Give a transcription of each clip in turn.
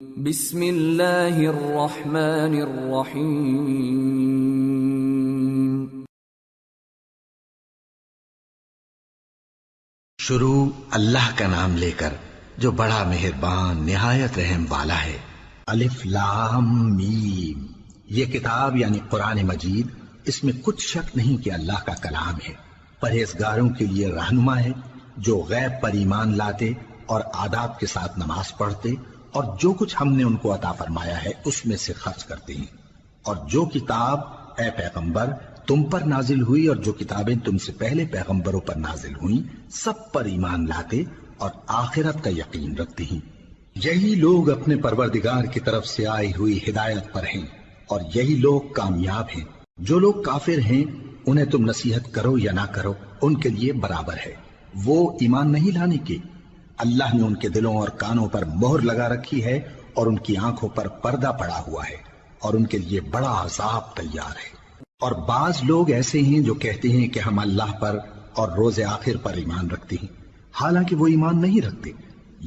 بسم اللہ الرحمن الرحیم۔ شروع اللہ کا نام لے کر جو بڑا مہربان نہایت رحم والا ہے۔ الف لام میم، یہ کتاب یعنی قرآن مجید، اس میں کچھ شک نہیں کہ اللہ کا کلام ہے، پرہیزگاروں کے لیے رہنما ہے جو غیب پر ایمان لاتے اور آداب کے ساتھ نماز پڑھتے اور جو کچھ ہم نے ان کو عطا فرمایا ہے اس میں سے خرچ کرتے ہیں، اور جو کتاب اے پیغمبر تم پر نازل ہوئی اور جو کتابیں تم سے پہلے پیغمبروں پر نازل ہوئیں سب پر ایمان لاتے اور آخرت کا یقین رکھتے ہیں۔ یہی لوگ اپنے پروردگار کی طرف سے آئی ہوئی ہدایت پر ہیں اور یہی لوگ کامیاب ہیں۔ جو لوگ کافر ہیں انہیں تم نصیحت کرو یا نہ کرو ان کے لیے برابر ہے، وہ ایمان نہیں لانے کے۔ اللہ نے ان کے دلوں اور کانوں پر مہر لگا رکھی ہے اور ان کی آنکھوں پر پردہ پڑا ہوا ہے اور ان کے لیے بڑا عذاب تیار ہے۔ اور بعض لوگ ایسے ہیں جو کہتے ہیں کہ ہم اللہ پر اور روز آخر پر ایمان رکھتے ہیں، حالانکہ وہ ایمان نہیں رکھتے۔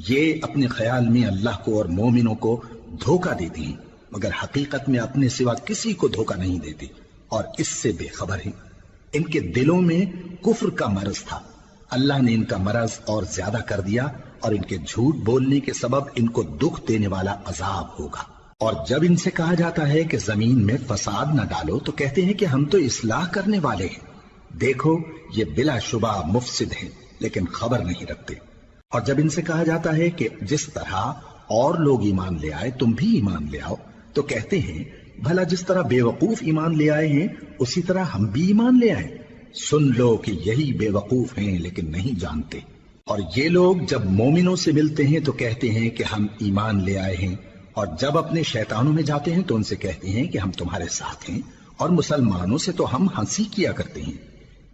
یہ اپنے خیال میں اللہ کو اور مومنوں کو دھوکہ دیتے ہیں، مگر حقیقت میں اپنے سوا کسی کو دھوکہ نہیں دیتے اور اس سے بے خبر ہیں۔ ان کے دلوں میں کفر کا مرض تھا، اللہ نے ان کا مرض اور زیادہ کر دیا اور ان کے جھوٹ بولنے کے سبب ان کو دکھ دینے والا عذاب ہوگا۔ اور جب ان سے کہا جاتا ہے کہ زمین میں فساد نہ ڈالو تو کہتے ہیں کہ ہم تو اصلاح کرنے والے ہیں، دیکھو یہ بلا شبہ مفسد ہیں لیکن خبر نہیں رکھتے۔ اور جب ان سے کہا جاتا ہے کہ جس طرح اور لوگ ایمان لے آئے تم بھی ایمان لے آؤ تو کہتے ہیں بھلا جس طرح بے وقوف ایمان لے آئے ہیں اسی طرح ہم بھی ایمان لے آئیں۔ سن لو کہ یہی بے وقوف ہیں لیکن نہیں جانتے۔ اور یہ لوگ جب مومنوں سے ملتے ہیں تو کہتے ہیں کہ ہم ایمان لے آئے ہیں، اور جب اپنے شیطانوں میں جاتے ہیں تو ان سے کہتے ہیں کہ ہم تمہارے ساتھ ہیں، اور مسلمانوں سے تو ہم ہنسی کیا کرتے ہیں۔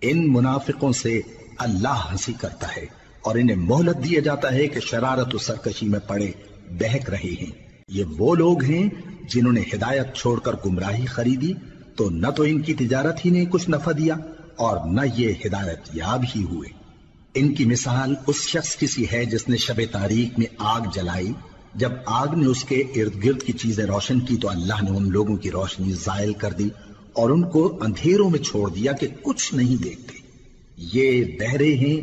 ان منافقوں سے اللہ ہنسی کرتا ہے اور انہیں مہلت دیا جاتا ہے کہ شرارت و سرکشی میں پڑے بہک رہے ہیں۔ یہ وہ لوگ ہیں جنہوں نے ہدایت چھوڑ کر گمراہی خریدی، تو نہ تو ان کی تجارت ہی نے کچھ نفع دیا اور نہ یہ ہدایت یاب ہی ہوئے۔ ان کی مثال اس شخص کی سی ہے جس نے شب تاریک میں آگ جلائی، جب آگ نے اس کے ارد گرد کی چیزیں روشن کی تو اللہ نے ان لوگوں کی روشنی زائل کر دی اور ان کو اندھیروں میں چھوڑ دیا کہ کچھ نہیں دیکھتے۔ یہ بہرے ہیں،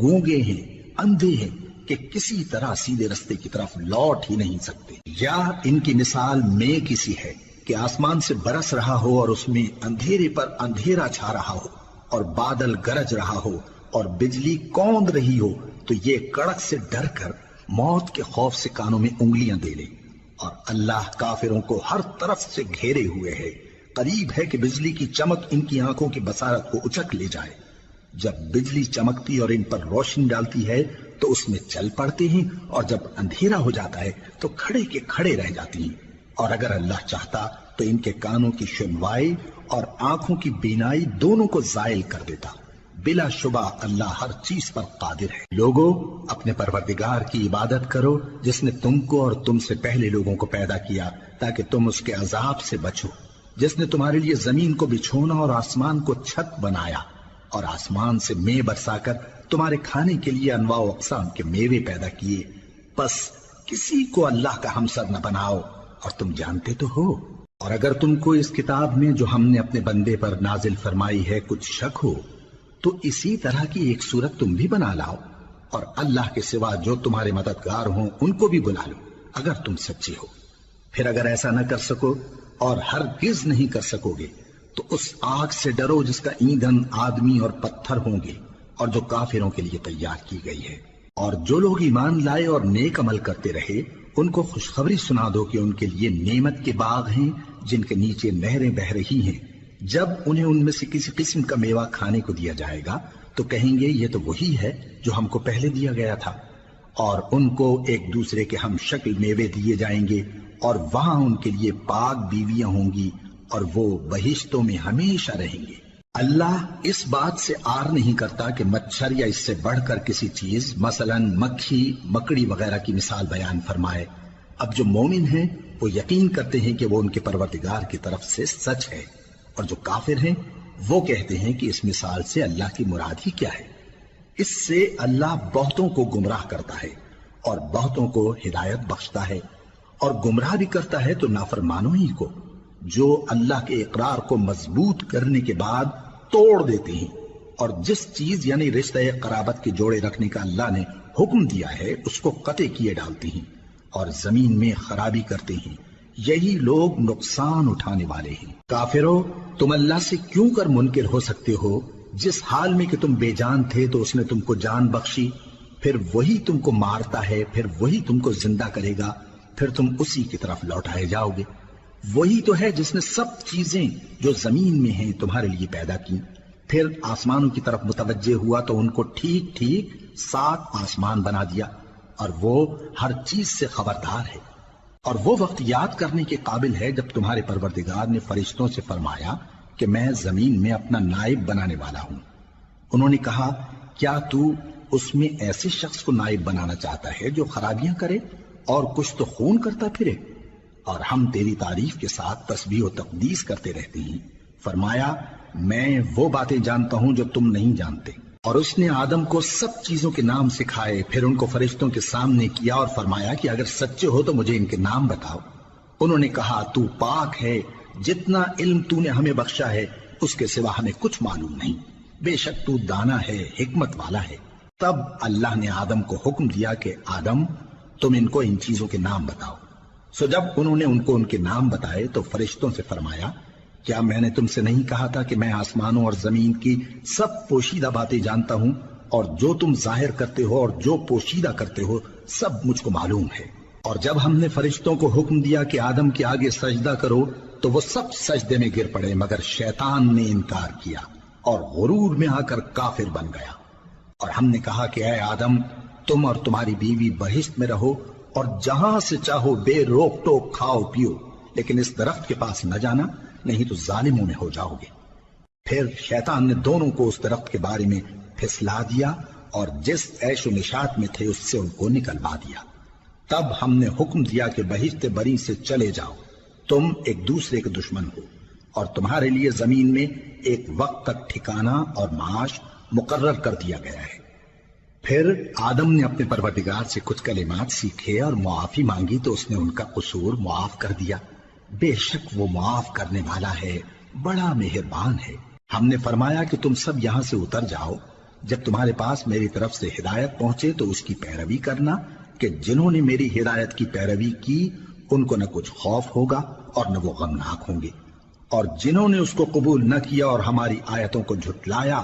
گونگے ہیں، اندھے ہیں کہ کسی طرح سیدھے رستے کی طرف لوٹ ہی نہیں سکتے۔ یا ان کی مثال میں کسی ہے کہ آسمان سے برس رہا ہو اور اس میں اندھیرے پر اندھیرا چھا رہا ہو اور بادل گرج رہا ہو اور بجلی کوند رہی ہو تو یہ کڑک سے ڈر کر موت کے خوف سے کانوں میں انگلیاں دے لے۔ اور اللہ کافروں کو ہر طرف سے گھیرے ہوئے ہے، قریب ہے کہ بجلی کی چمک ان کی آنکھوں کی بصارت کو اچک لے جائے۔ جب بجلی چمکتی اور ان پر روشنی ڈالتی ہے تو اس میں چل پڑتے ہیں، اور جب اندھیرا ہو جاتا ہے تو کھڑے کے کھڑے رہ جاتی ہیں۔ اور اگر اللہ چاہتا تو ان کے کانوں کی سنوائی اور آنکھوں کی بینائی دونوں کو زائل کر دیتا۔ بلا شبہ اللہ ہر چیز پر قادر ہے۔ لوگو اپنے پروردگار کی عبادت کرو جس نے تم کو اور تم سے پہلے لوگوں کو پیدا کیا تاکہ تم اس کے عذاب سے بچو، جس نے تمہارے لیے زمین کو بچھونا اور آسمان کو چھت بنایا اور آسمان سے مے برسا کر تمہارے کھانے کے لیے انواع و اقسام کے میوے پیدا کیے۔ پس کسی کو اللہ کا ہمسر نہ بناؤ اور تم جانتے تو ہو۔ اور اگر تم کو اس کتاب میں جو ہم نے اپنے بندے پر نازل فرمائی ہے کچھ شک ہو تو اسی طرح کی ایک صورت تم بھی بنا لاؤ، اور اللہ کے سوا جو تمہارے مددگار ہوں ان کو بھی بلا لو اگر تم سچے ہو۔ پھر اگر ایسا نہ کر سکو اور ہرگز نہیں کر سکو گے تو اس آگ سے ڈرو جس کا ایندھن آدمی اور پتھر ہوں گے اور جو کافروں کے لیے تیار کی گئی ہے۔ اور جو لوگ ایمان لائے اور نیک عمل کرتے رہے ان کو خوشخبری سنا دو کہ ان کے لیے نعمت کے باغ ہیں جن کے نیچے نہریں بہ رہی ہیں۔ جب انہیں ان میں سے کسی قسم کا میوہ کھانے کو دیا جائے گا تو کہیں گے یہ تو وہی ہے جو ہم کو پہلے دیا گیا تھا، اور ان کو ایک دوسرے کے ہم شکل میوے دیے جائیں گے اور وہاں ان کے لیے پاک بیویاں ہوں گی اور وہ بہشتوں میں ہمیشہ رہیں گے۔ اللہ اس بات سے آر نہیں کرتا کہ مچھر یا اس سے بڑھ کر کسی چیز مثلا مکھی مکڑی وغیرہ کی مثال بیان فرمائے۔ اب جو مومن ہیں وہ یقین کرتے ہیں کہ وہ ان کے پروردگار کی طرف سے سچ ہے، اور جو کافر ہیں وہ کہتے ہیں کہ اس مثال سے اللہ کی مراد ہی کیا ہے۔ اس سے اللہ بہتوں کو گمراہ کرتا ہے اور بہتوں کو ہدایت بخشتا ہے، اور گمراہ بھی کرتا ہے تو نافرمانوں ہی کو، جو اللہ کے اقرار کو مضبوط کرنے کے بعد توڑ دیتے ہیں، اور جس چیز یعنی رشتہ قرابت کے جوڑے رکھنے کا اللہ نے حکم دیا ہے اس کو قطع کیے ڈالتے ہیں اور زمین میں خرابی کرتے ہیں، یہی لوگ نقصان اٹھانے والے ہیں۔ کافرو، تم اللہ سے کیوں کر منکر ہو سکتے ہو؟ جس حال میں کہ تم بے جان تھے تو اس نے تم کو جان بخشی، پھر وہی تم کو مارتا ہے، پھر وہی تم کو زندہ کرے گا، پھر تم اسی کی طرف لوٹائے جاؤ گے۔ وہی تو ہے جس نے سب چیزیں جو زمین میں ہیں تمہارے لیے پیدا کی، پھر آسمانوں کی طرف متوجہ ہوا تو ان کو ٹھیک ٹھیک 7 آسمان بنا دیا، اور وہ ہر چیز سے خبردار ہے۔ اور وہ وقت یاد کرنے کے قابل ہے جب تمہارے پروردگار نے فرشتوں سے فرمایا کہ میں زمین میں اپنا نائب بنانے والا ہوں۔ انہوں نے کہا، کیا تو اس میں ایسے شخص کو نائب بنانا چاہتا ہے جو خرابیاں کرے اور کچھ تو خون کرتا پھرے؟ اور ہم تیری تعریف کے ساتھ تسبیح و تقدیس کرتے رہتے ہیں۔ فرمایا، میں وہ باتیں جانتا ہوں جو تم نہیں جانتے۔ اور اس نے آدم کو سب چیزوں کے نام سکھائے، پھر ان کو فرشتوں کے سامنے کیا اور فرمایا کہ اگر سچے ہو تو مجھے ان کے نام بتاؤ۔ انہوں نے کہا، تو پاک ہے، جتنا علم تو نے ہمیں بخشا ہے اس کے سوا ہمیں کچھ معلوم نہیں، بے شک تو دانا ہے، حکمت والا ہے۔ تب اللہ نے آدم کو حکم دیا کہ آدم، تم ان کو ان چیزوں کے نام بتاؤ۔ سو جب انہوں نے ان کو ان کے نام بتائے تو فرشتوں سے فرمایا، کیا میں نے تم سے نہیں کہا تھا کہ میں آسمانوں اور زمین کی سب پوشیدہ باتیں جانتا ہوں، اور جو تم ظاہر کرتے ہو اور جو پوشیدہ کرتے ہو سب مجھ کو معلوم ہے۔ اور جب ہم نے فرشتوں کو حکم دیا کہ آدم کے آگے سجدہ کرو تو وہ سب سجدے میں گر پڑے مگر شیطان نے انکار کیا اور غرور میں آ کر کافر بن گیا۔ اور ہم نے کہا کہ اے آدم، تم اور تمہاری بیوی بہشت میں رہو اور جہاں سے چاہو بے روک ٹوک کھاؤ پیو، لیکن اس درخت کے پاس نہ جانا، نہیں تو ظالموں میں ہو جاؤ گے۔ پھر شیطان نے دونوں کو اس درخت کے بارے میں پھسلا دیا اور جس عیش و نشاط میں تھے اس سے ان کو نکلوا دیا۔ تب ہم نے حکم دیا کہ بہشت بری سے چلے جاؤ، تم ایک دوسرے کے دشمن ہو، اور تمہارے لیے زمین میں ایک وقت تک ٹھکانہ اور معاش مقرر کر دیا گیا ہے۔ پھر آدم نے اپنے پروردگار سے کچھ کلمات سیکھے اور معافی مانگی تو اس نے ان کا قصور معاف کر دیا۔ بے شک وہ معاف کرنے والا ہے، بڑا مہربان ہے۔ ہم نے فرمایا کہ تم سب یہاں سے اتر جاؤ، جب تمہارے پاس میری طرف سے ہدایت پہنچے تو اس کی پیروی کرنا، کہ جنہوں نے میری ہدایت کی پیروی کی ان کو نہ کچھ خوف ہوگا اور نہ وہ غمناک ہوں گے، اور جنہوں نے اس کو قبول نہ کیا اور ہماری آیتوں کو جھٹلایا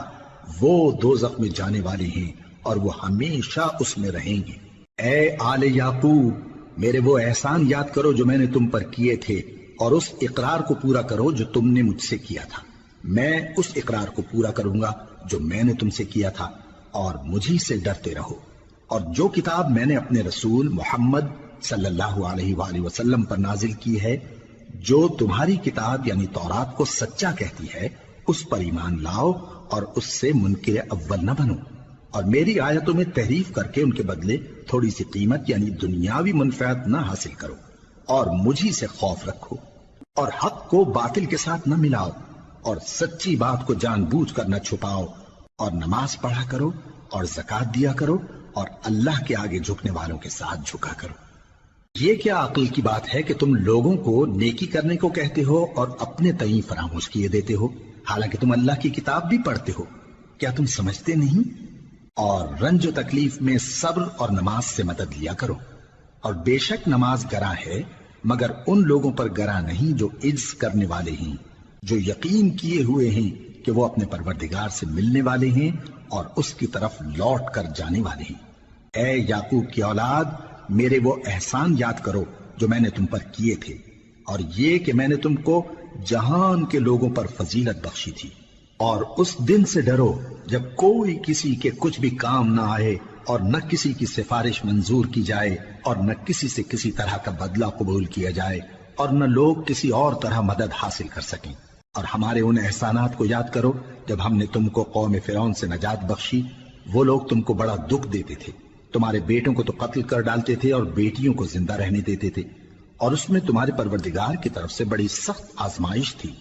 وہ دوزخ میں جانے والے ہیں اور وہ ہمیشہ اس میں رہیں گے۔ اے آل یعقوب، میرے وہ احسان یاد کرو جو میں نے تم پر کیے تھے، اور اس اقرار کو پورا کرو جو تم نے مجھ سے کیا تھا۔ میں اس اقرار کو پورا کروں گا جو میں نے تم سے کیا تھا، اور مجھی سے ڈرتے رہو۔ اور جو کتاب میں نے اپنے رسول محمد صلی اللہ علیہ وآلہ وسلم پر نازل کی ہے، جو تمہاری کتاب یعنی تورات کو سچا کہتی ہے، اس پر ایمان لاؤ اور اس سے منکر اول نہ بنو، اور میری آیتوں میں تحریف کر کے ان کے بدلے تھوڑی سی قیمت یعنی دنیاوی منفعت نہ حاصل کرو، اور مجھی سے خوف رکھو، اور حق کو باطل کے ساتھ نہ ملاؤ، اور سچی بات کو جان بوجھ کر نہ چھپاؤ، اور نماز پڑھا کرو اور زکوٰۃ دیا کرو، اور اللہ کے آگے جھکنے والوں کے ساتھ جھکا کرو۔ یہ کیا عقل کی بات ہے کہ تم لوگوں کو نیکی کرنے کو کہتے ہو اور اپنے تئیں فراموش کیے دیتے ہو، حالانکہ تم اللہ کی کتاب بھی پڑھتے ہو؟ کیا تم سمجھتے نہیں؟ اور رنج و تکلیف میں صبر اور نماز سے مدد لیا کرو، اور بے شک نماز گراں ہے مگر ان لوگوں پر گراں نہیں جو عجز کرنے والے ہیں، جو یقین کیے ہوئے ہیں کہ وہ اپنے پروردگار سے ملنے والے ہیں اور اس کی طرف لوٹ کر جانے والے ہیں۔ اے یعقوب کی اولاد، میرے وہ احسان یاد کرو جو میں نے تم پر کیے تھے، اور یہ کہ میں نے تم کو جہان کے لوگوں پر فضیلت بخشی تھی۔ اور اس دن سے ڈرو جب کوئی کسی کے کچھ بھی کام نہ آئے، اور نہ کسی کی سفارش منظور کی جائے، اور نہ کسی سے کسی طرح کا بدلہ قبول کیا جائے، اور نہ لوگ کسی اور طرح مدد حاصل کر سکیں۔ اور ہمارے ان احسانات کو یاد کرو جب ہم نے تم کو قوم فرعون سے نجات بخشی۔ وہ لوگ تم کو بڑا دکھ دیتے تھے، تمہارے بیٹوں کو تو قتل کر ڈالتے تھے اور بیٹیوں کو زندہ رہنے دیتے تھے، اور اس میں تمہارے پروردگار کی طرف سے بڑی سخت آزمائش تھی۔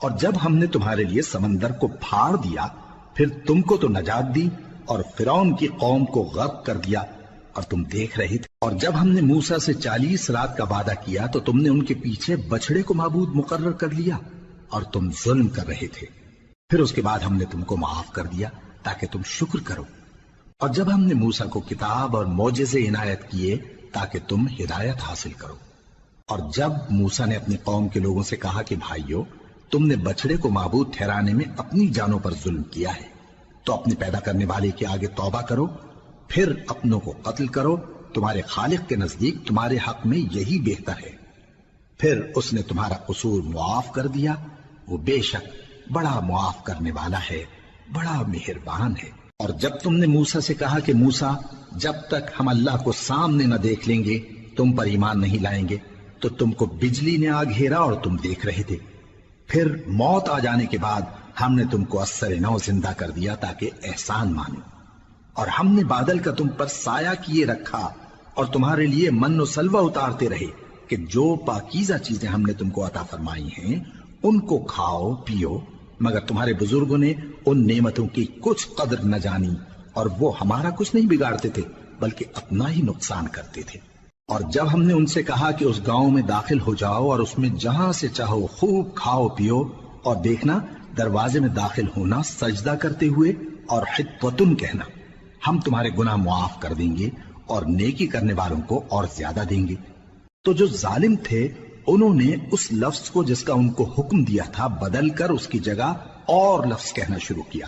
اور جب ہم نے تمہارے لیے سمندر کو پھاڑ دیا، پھر تم کو تو نجات دی اور فرعون کی قوم کو غرق کر دیا، اور تم دیکھ رہے تھے۔ اور جب ہم نے موسیٰ سے 40 رات کا وعدہ کیا تو تم نے ان کے پیچھے بچڑے کو معبود مقرر کر لیا اور تم ظلم کر رہے تھے۔ پھر اس کے بعد ہم نے تم کو معاف کر دیا تاکہ تم شکر کرو۔ اور جب ہم نے موسیٰ کو کتاب اور معجزے عنایت کیے تاکہ تم ہدایت حاصل کرو۔ اور جب موسیٰ نے اپنی قوم کے لوگوں سے کہا کہ بھائیو، تم نے بچڑے کو معبود ٹھہرانے میں اپنی جانوں پر ظلم کیا ہے، تو اپنے پیدا کرنے والے کے آگے توبہ کرو، پھر اپنوں کو قتل کرو، تمہارے خالق کے نزدیک تمہارے حق میں یہی بہتر ہے۔ پھر اس نے تمہارا قصور معاف کر دیا، وہ بے شک بڑا معاف کرنے والا ہے، بڑا مہربان ہے۔ اور جب تم نے موسیٰ سے کہا کہ موسیٰ، جب تک ہم اللہ کو سامنے نہ دیکھ لیں گے تم پر ایمان نہیں لائیں گے، تو تم کو بجلی نے آ گھیرا اور تم دیکھ رہے تھے۔ پھر موت آ جانے کے بعد ہم نے تم کو اثر نو زندہ کر دیا تاکہ احسان مانو۔ اور ہم نے بادل کا تم پر سایہ کیے رکھا اور تمہارے لیے من و سلوہ اتارتے رہے کہ جو پاکیزہ چیزیں ہم نے تم کو عطا فرمائی ہیں ان کو کھاؤ پیو، مگر تمہارے بزرگوں نے ان نعمتوں کی کچھ قدر نہ جانی اور وہ ہمارا کچھ نہیں بگاڑتے تھے بلکہ اپنا ہی نقصان کرتے تھے۔ اور جب ہم نے ان سے کہا کہ اس گاؤں میں داخل ہو جاؤ اور اس میں جہاں سے چاہو خوب کھاؤ پیو، اور دیکھنا دروازے میں داخل ہونا سجدہ کرتے ہوئے اور حطوتن کہنا، ہم تمہارے گناہ معاف کر دیں گے اور نیکی کرنے والوں کو اور زیادہ دیں گے۔ تو جو ظالم تھے انہوں نے اس لفظ کو جس کا ان کو حکم دیا تھا بدل کر اس کی جگہ اور لفظ کہنا شروع کیا،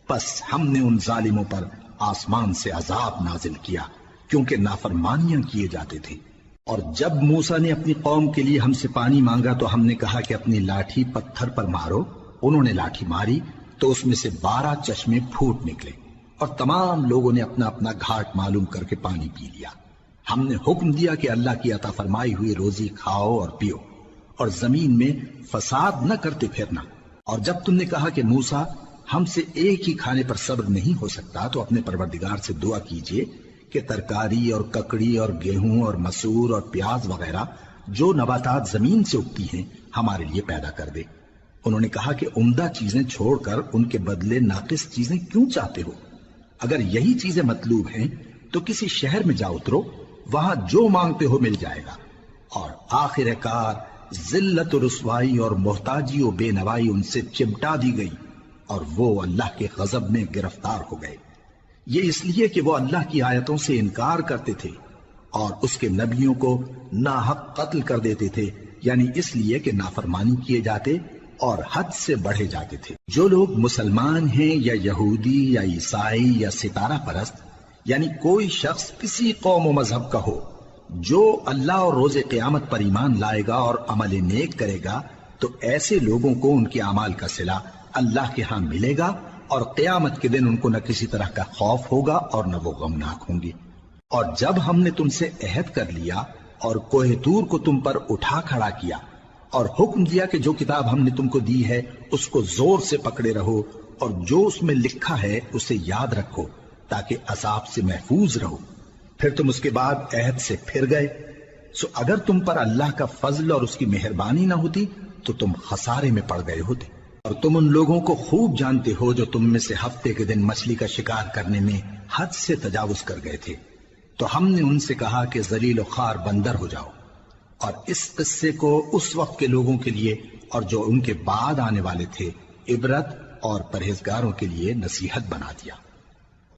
پس ہم نے ان ظالموں پر آسمان سے عذاب نازل کیا کیونکہ نافرمانیاں کیے جاتے تھے۔ اور جب موسیٰ نے اپنی قوم کے لیے ہم سے پانی مانگا تو ہم نے کہا کہ اپنی لاٹھی پتھر پر مارو۔ انہوں نے لاٹھی ماری تو اس میں سے 12 چشمے پھوٹ نکلے اور تمام لوگوں نے اپنا اپنا گھاٹ معلوم کر کے پانی پی لیا۔ ہم نے حکم دیا کہ اللہ کی عطا فرمائی ہوئی روزی کھاؤ اور پیو اور زمین میں فساد نہ کرتے پھرنا۔ اور جب تم نے کہا کہ موسیٰ، ہم سے ایک ہی کھانے پر صبر نہیں ہو سکتا، تو اپنے پروردگار سے دعا کیجئے کہ ترکاری اور ککڑی اور گیہوں اور مسور اور پیاز وغیرہ جو نباتات زمین سے اگتی ہیں ہمارے لیے پیدا کر دے۔ انہوں نے کہا کہ عمدہ چیزیں چھوڑ کر ان کے بدلے ناقص چیزیں کیوں چاہتے ہو؟ اگر یہی چیزیں مطلوب ہیں تو کسی شہر میں جا اترو، وہاں جو مانگتے ہو مل جائے گا۔ اور آخر کار ذلت و رسوائی اور محتاجی و بے نوائی ان سے چمٹا دی گئی اور وہ اللہ کے غضب میں گرفتار ہو گئے، یہ اس لیے کہ وہ اللہ کی آیتوں سے انکار کرتے تھے اور اس کے نبیوں کو ناحق قتل کر دیتے تھے، یعنی اس لیے کہ نافرمانی کیے جاتے اور حد سے بڑھے جاتے تھے۔ جو لوگ مسلمان ہیں یا یہودی یا عیسائی یا ستارہ پرست، یعنی کوئی شخص کسی قوم و مذہب کا ہو، جو اللہ اور روز قیامت پر ایمان لائے گا اور عمل نیک کرے گا تو ایسے لوگوں کو ان کے اعمال کا صلہ اللہ کے ہاں ملے گا اور قیامت کے دن ان کو نہ کسی طرح کا خوف ہوگا اور نہ وہ غمناک ہوں گے۔ اور جب ہم نے تم سے عہد کر لیا اور کوہ طور کو تم پر اٹھا کھڑا کیا اور حکم دیا کہ جو کتاب ہم نے تم کو دی ہے اس کو زور سے پکڑے رہو اور جو اس میں لکھا ہے اسے یاد رکھو تاکہ عذاب سے محفوظ رہو، پھر تم اس کے بعد عہد سے پھر گئے، سو اگر تم پر اللہ کا فضل اور اس کی مہربانی نہ ہوتی تو تم خسارے میں پڑ گئے ہوتے۔ اور تم ان لوگوں کو خوب جانتے ہو جو تم میں سے ہفتے کے دن مچھلی کا شکار کرنے میں حد سے تجاوز کر گئے تھے، تو ہم نے ان سے کہا کہ ذلیل و خوار بندر ہو جاؤ، اور اس قصے کو اس وقت کے لوگوں کے لیے اور جو ان کے بعد آنے والے تھے عبرت اور پرہیزگاروں کے لیے نصیحت بنا دیا۔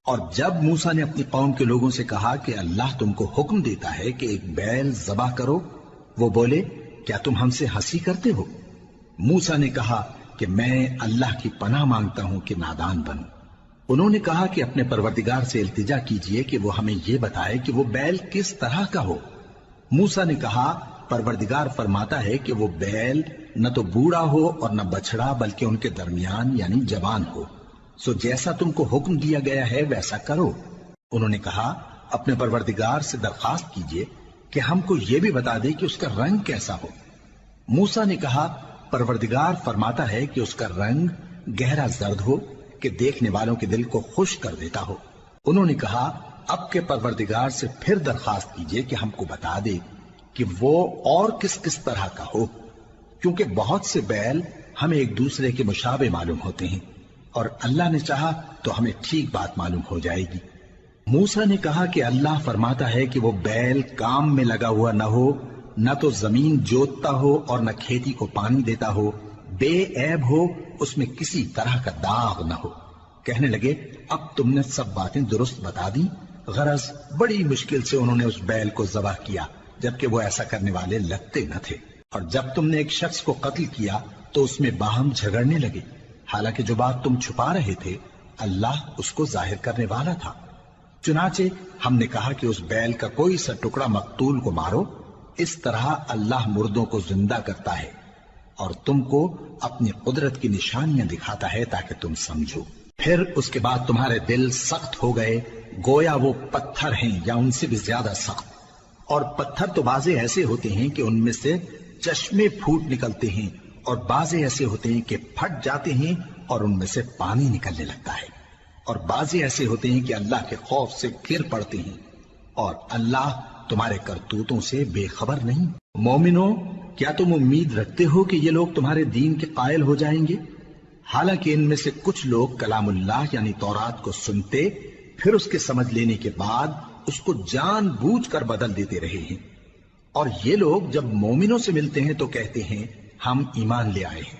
اور جب موسیٰ نے اپنی قوم کے لوگوں سے کہا کہ اللہ تم کو حکم دیتا ہے کہ ایک بیل ذبح کرو، وہ بولے کیا تم ہم سے ہنسی کرتے ہو؟ موسیٰ نے کہا کہ میں اللہ کی پناہ مانگتا ہوں کہ نادان بنوں۔ انہوں نے کہا کہ اپنے پروردگار سے التجا کیجئے کہ وہ ہمیں یہ بتائے کہ وہ بیل کس طرح کا ہو۔ موسیٰ نے کہا پروردگار فرماتا ہے کہ وہ بیل نہ تو بوڑھا ہو اور نہ بچڑا بلکہ ان کے درمیان یعنی جوان ہو، سو جیسا تم کو حکم دیا گیا ہے ویسا کرو۔ انہوں نے کہا اپنے پروردگار سے درخواست کیجئے کہ ہم کو یہ بھی بتا دے کہ اس کا رنگ کیسا ہو۔ موسیٰ نے کہا پروردگار فرماتا ہے کہ اس کا رنگ گہرا زرد ہو کہ دیکھنے والوں کے دل کو خوش کر دیتا ہو۔ انہوں نے کہا اب کے پروردگار سے پھر درخواست کیجئے کہ ہم کو بتا دے کہ وہ اور کس کس طرح کا ہو، کیونکہ بہت سے بیل ہمیں ایک دوسرے کے مشابہ معلوم ہوتے ہیں، اور اللہ نے چاہا تو ہمیں ٹھیک بات معلوم ہو جائے گی۔ موسیٰ نے کہا کہ اللہ فرماتا ہے کہ وہ بیل کام میں لگا ہوا نہ ہو، نہ تو زمین جوتتا ہو اور نہ کھیتی کو پانی دیتا ہو، بے عیب ہو، اس میں کسی طرح کا داغ نہ ہو۔ کہنے لگے اب تم نے سب باتیں درست بتا دی۔ غرض بڑی مشکل سے انہوں نے اس بیل کو ذبح کیا، جبکہ وہ ایسا کرنے والے لگتے نہ تھے۔ اور جب تم نے ایک شخص کو قتل کیا تو اس میں باہم جھگڑنے لگے، حالانکہ جو بات تم چھپا رہے تھے اللہ اس کو ظاہر کرنے والا تھا۔ چنانچہ ہم نے کہا کہ اس بیل کا کوئی سا ٹکڑا مقتول کو مارو، اس طرح اللہ مردوں کو زندہ کرتا ہے اور تم کو اپنی قدرت کی نشانیاں دکھاتا ہے تاکہ تم سمجھو۔ پھر اس کے بعد تمہارے دل سخت ہو گئے، گویا وہ پتھر ہیں یا ان سے بھی زیادہ سخت۔ اور پتھر تو بعضے ایسے ہوتے ہیں کہ ان میں سے چشمے پھوٹ نکلتے ہیں، اور بعضے ایسے ہوتے ہیں کہ پھٹ جاتے ہیں اور ان میں سے پانی نکلنے لگتا ہے، اور بعضے ایسے ہوتے ہیں کہ اللہ کے خوف سے گر پڑتے ہیں، اور اللہ تمہارے کرتوتوں سے بے خبر نہیں۔ مومنو، کیا تم امید رکھتے ہو کہ یہ لوگ تمہارے دین کے قائل ہو جائیں گے؟ حالانکہ ان میں سے کچھ لوگ کلام اللہ یعنی تورات کو سنتے، پھر اس کے سمجھ لینے کے بعد اس کو جان بوجھ کر بدل دیتے رہے ہیں۔ اور یہ لوگ جب مومنوں سے ملتے ہیں تو کہتے ہیں ہم ایمان لے آئے ہیں،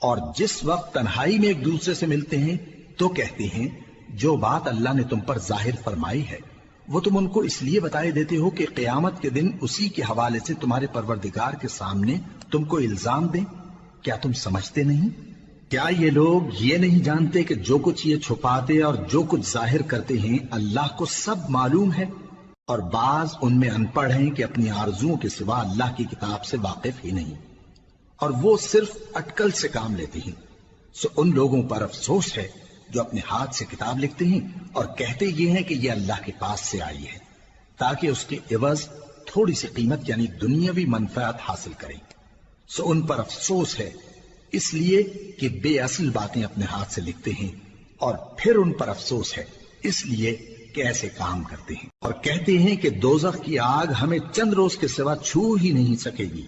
اور جس وقت تنہائی میں ایک دوسرے سے ملتے ہیں تو کہتے ہیں جو بات اللہ نے تم پر ظاہر فرمائی ہے وہ تم ان کو اس لیے بتائے دیتے ہو کہ قیامت کے دن اسی کے حوالے سے تمہارے پروردگار کے سامنے تم کو الزام دیں۔ کیا تم سمجھتے نہیں؟ کیا یہ لوگ یہ نہیں جانتے کہ جو کچھ یہ چھپاتے اور جو کچھ ظاہر کرتے ہیں اللہ کو سب معلوم ہے؟ اور بعض ان میں ان پڑھ ہیں کہ اپنی آرزوؤں کے سوا اللہ کی کتاب سے واقف ہی نہیں، اور وہ صرف اٹکل سے کام لیتے ہیں۔ سو ان لوگوں پر افسوس ہے جو اپنے ہاتھ سے کتاب لکھتے ہیں اور کہتے یہ ہیں کہ یہ اللہ کے پاس سے آئی ہے، تاکہ اس کے عوض تھوڑی سی قیمت یعنی دنیاوی منفعت حاصل کریں۔ سو ان پر افسوس ہے اس لیے کہ بے اصل باتیں اپنے ہاتھ سے لکھتے ہیں، اور پھر ان پر افسوس ہے اس لیے کہ ایسے کام کرتے ہیں، اور کہتے ہیں کہ دوزخ کی آگ ہمیں چند روز کے سوا چھو ہی نہیں سکے گی۔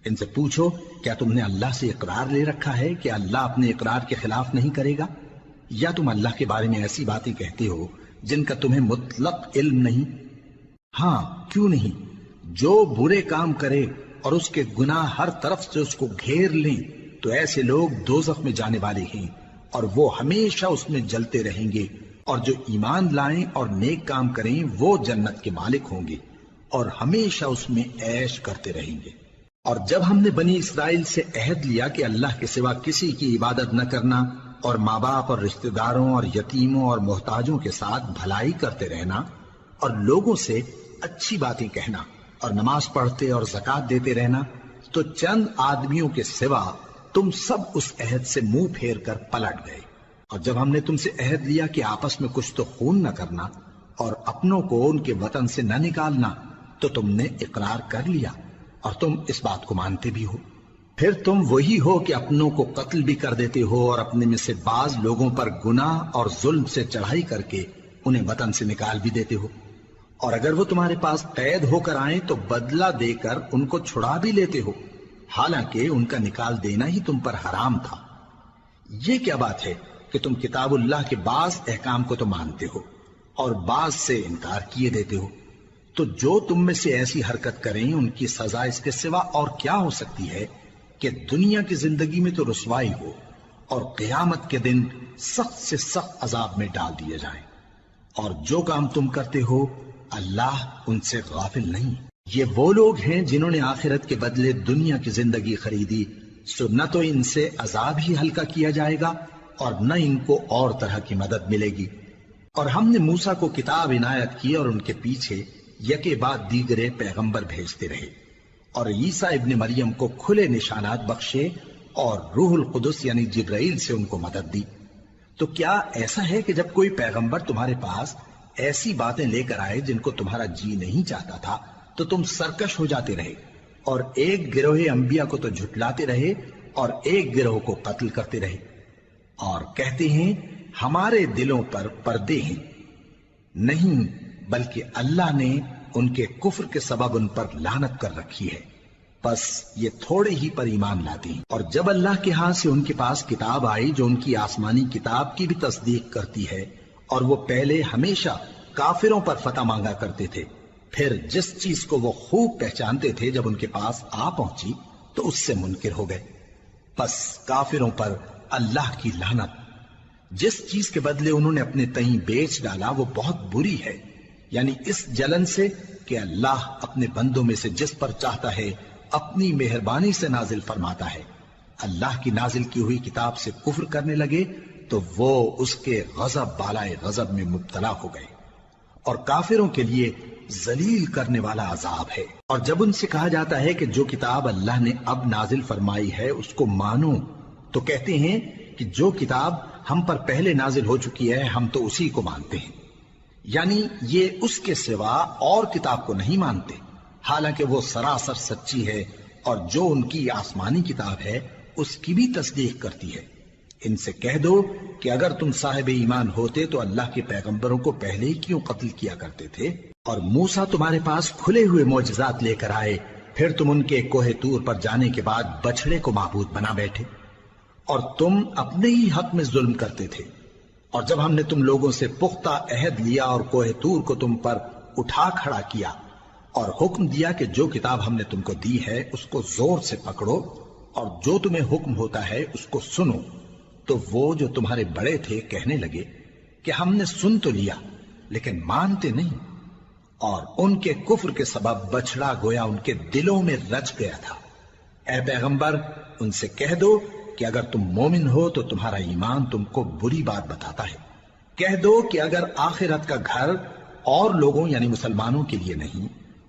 ان سے پوچھو کیا تم نے اللہ سے اقرار لے رکھا ہے کہ اللہ اپنے اقرار کے خلاف نہیں کرے گا؟ یا تم اللہ کے بارے میں ایسی باتیں کہتے ہو جن کا تمہیں مطلق علم نہیں؟ ہاں کیوں نہیں، جو برے کام کرے اور اس کے گناہ ہر طرف سے اس کو گھیر لیں تو ایسے لوگ دوزخ میں جانے والے ہیں، اور وہ ہمیشہ اس میں جلتے رہیں گے، اور جو ایمان لائیں اور نیک کام کریں وہ جنت کے مالک ہوں گے اور ہمیشہ اس میں عیش کرتے رہیں گے۔ اور جب ہم نے بنی اسرائیل سے عہد لیا کہ اللہ کے سوا کسی کی عبادت نہ کرنا، اور ماں باپ اور رشتہ داروں اور یتیموں اور محتاجوں کے ساتھ بھلائی کرتے رہنا، اور لوگوں سے اچھی باتیں کہنا، اور نماز پڑھتے اور زکوٰۃ دیتے رہنا، تو چند آدمیوں کے سوا تم سب اس عہد سے منہ پھیر کر پلٹ گئے۔ اور جب ہم نے تم سے عہد لیا کہ آپس میں کچھ تو خون نہ کرنا اور اپنوں کو ان کے وطن سے نہ نکالنا، تو تم نے اقرار کر لیا اور تم اس بات کو مانتے بھی ہو۔ پھر تم وہی ہو کہ اپنوں کو قتل بھی کر دیتے ہو، اور اپنے میں سے بعض لوگوں پر گناہ اور ظلم سے چڑھائی کر کے انہیں وطن سے نکال بھی دیتے ہو، اور اگر وہ تمہارے پاس قید ہو کر آئیں تو بدلہ دے کر ان کو چھڑا بھی لیتے ہو، حالانکہ ان کا نکال دینا ہی تم پر حرام تھا۔ یہ کیا بات ہے کہ تم کتاب اللہ کے بعض احکام کو تو مانتے ہو اور بعض سے انکار کیے دیتے ہو؟ تو جو تم میں سے ایسی حرکت کریں ان کی سزا اس کے سوا اور کیا ہو سکتی ہے کہ دنیا کی زندگی میں تو رسوائی ہو اور قیامت کے دن سخت سے سخت عذاب میں ڈال دیے جائیں۔ اور جو کام تم کرتے ہو اللہ ان سے غافل نہیں۔ یہ وہ لوگ ہیں جنہوں نے آخرت کے بدلے دنیا کی زندگی خریدی، سو نہ تو ان سے عذاب ہی ہلکا کیا جائے گا اور نہ ان کو اور طرح کی مدد ملے گی۔ اور ہم نے موسیٰ کو کتاب عنایت کی اور ان کے پیچھے یکے بعد دیگرے پیغمبر بھیجتے رہے، اور عیسیٰ ابن مریم کو کھلے نشانات بخشے اور روح القدس یعنی جبرائیل سے ان کو مدد دی۔ تو کیا ایسا ہے کہ جب کوئی پیغمبر تمہارے پاس ایسی باتیں لے کر آئے جن کو تمہارا جی نہیں چاہتا تھا تو تم سرکش ہو جاتے رہے، اور ایک گروہ انبیاء کو تو جھٹلاتے رہے اور ایک گروہ کو قتل کرتے رہے، اور کہتے ہیں ہمارے دلوں پر پردے ہیں؟ نہیں، بلکہ اللہ نے ان کے کفر کے سبب ان پر لعنت کر رکھی ہے، بس یہ تھوڑے ہی پر ایمان لاتے ہیں۔ اور جب اللہ کے ہاں سے ان کے پاس کتاب آئی جو ان کی آسمانی کتاب کی بھی تصدیق کرتی ہے، اور وہ پہلے ہمیشہ کافروں پر فتح مانگا کرتے تھے، پھر جس چیز کو وہ خوب پہچانتے تھے جب ان کے پاس آ پہنچی تو اس سے منکر ہو گئے۔ پس کافروں پر اللہ کی لعنت۔ جس چیز کے بدلے انہوں نے اپنے تئیں بیچ ڈالا وہ بہت بری ہے، یعنی اس جلن سے کہ اللہ اپنے بندوں میں سے جس پر چاہتا ہے اپنی مہربانی سے نازل فرماتا ہے۔ اللہ کی نازل کی ہوئی کتاب سے کفر کرنے لگے تو وہ اس کے غضب بالائے غضب میں مبتلا ہو گئے، اور کافروں کے لیے ذلیل کرنے والا عذاب ہے۔ اور جب ان سے کہا جاتا ہے کہ جو کتاب اللہ نے اب نازل فرمائی ہے اس کو مانو، تو کہتے ہیں کہ جو کتاب ہم پر پہلے نازل ہو چکی ہے ہم تو اسی کو مانتے ہیں، یعنی یہ اس کے سوا اور کتاب کو نہیں مانتے، حالانکہ وہ سراسر سچی ہے، اور جو ان کی آسمانی کتاب ہے اس کی بھی تصدیق کرتی ہے۔ ان سے کہہ دو کہ اگر تم صاحب ایمان ہوتے تو اللہ کے پیغمبروں کو پہلے ہی کیوں قتل کیا کرتے تھے؟ اور موسیٰ تمہارے پاس کھلے ہوئے معجزات لے کر آئے، پھر تم ان کے کوہ طور پر جانے کے بعد بچڑے کو معبود بنا بیٹھے، اور تم اپنے ہی حق میں ظلم کرتے تھے۔ اور جب ہم نے تم لوگوں سے پختہ عہد لیا اور کوہ طور کو تم پر اٹھا کھڑا کیا اور حکم دیا کہ جو کتاب ہم نے تم کو دی ہے اس کو زور سے پکڑو اور جو تمہیں حکم ہوتا ہے اس کو سنو، تو وہ جو تمہارے بڑے تھے کہنے لگے کہ ہم نے سن تو لیا لیکن مانتے نہیں، اور ان کے کفر کے سبب بچڑا گویا ان کے دلوں میں رچ گیا تھا۔ اے پیغمبر ان سے کہہ دو کہ اگر تم مومن ہو تو تمہارا ایمان تم کو بری بات بتاتا ہے۔ کہہ دو کہ اگر آخرت کا گھر اور لوگوں یعنی مسلمانوں کے لیے نہیں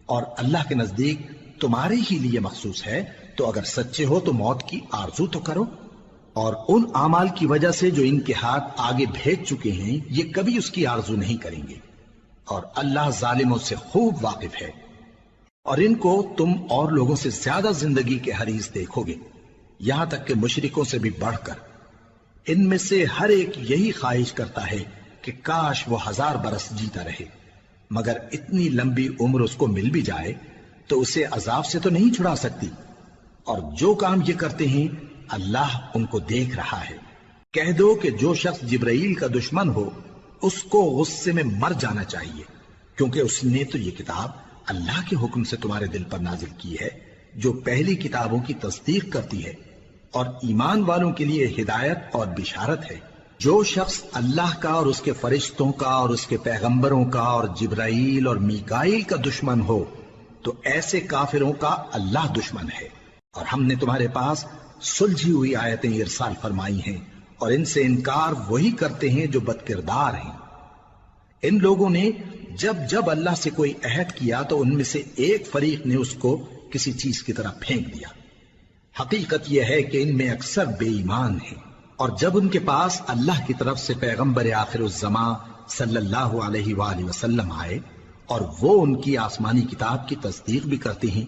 اور اللہ کے نزدیک تمہارے ہی لیے مخصوص ہے تو اگر سچے ہو تو موت کی آرزو تو کرو، اور ان اعمال کی وجہ سے جو ان کے ہاتھ آگے بھیج چکے ہیں یہ کبھی اس کی آرزو نہیں کریں گے، اور اللہ ظالموں سے خوب واقف ہے۔ اور ان کو تم اور لوگوں سے زیادہ زندگی کے حریص دیکھو گے، یہاں تک کہ مشرکوں سے بھی بڑھ کر۔ ان میں سے ہر ایک یہی خواہش کرتا ہے کہ کاش وہ 1000 برس جیتا رہے، مگر اتنی لمبی عمر اس کو مل بھی جائے تو اسے عذاب سے تو نہیں چھڑا سکتی، اور جو کام یہ کرتے ہیں اللہ ان کو دیکھ رہا ہے۔ کہہ دو کہ جو شخص جبرائیل کا دشمن ہو اس کو غصے میں مر جانا چاہیے، کیونکہ اس نے تو یہ کتاب اللہ کے حکم سے تمہارے دل پر نازل کی ہے جو پہلی کتابوں کی تصدیق کرتی ہے، اور ایمان والوں کے لیے ہدایت اور بشارت ہے۔ جو شخص اللہ کا اور اس کے فرشتوں کا اور اس کے پیغمبروں کا اور جبرائیل اور میکائیل کا دشمن ہو تو ایسے کافروں کا اللہ دشمن ہے۔ اور ہم نے تمہارے پاس سلجھی ہوئی آیتیں ارسال فرمائی ہیں، اور ان سے انکار وہی کرتے ہیں جو بد کردار ہیں۔ ان لوگوں نے جب جب اللہ سے کوئی عہد کیا تو ان میں سے ایک فریق نے اس کو کسی چیز کی طرح پھینک دیا۔ حقیقت یہ ہے کہ ان میں اکثر بے ایمان ہیں، اور جب ان کے پاس اللہ کی طرف سے پیغمبر آخر الزماں صلی اللہ علیہ وآلہ وسلم آئے اور وہ ان کی آسمانی کتاب کی تصدیق بھی کرتے ہیں،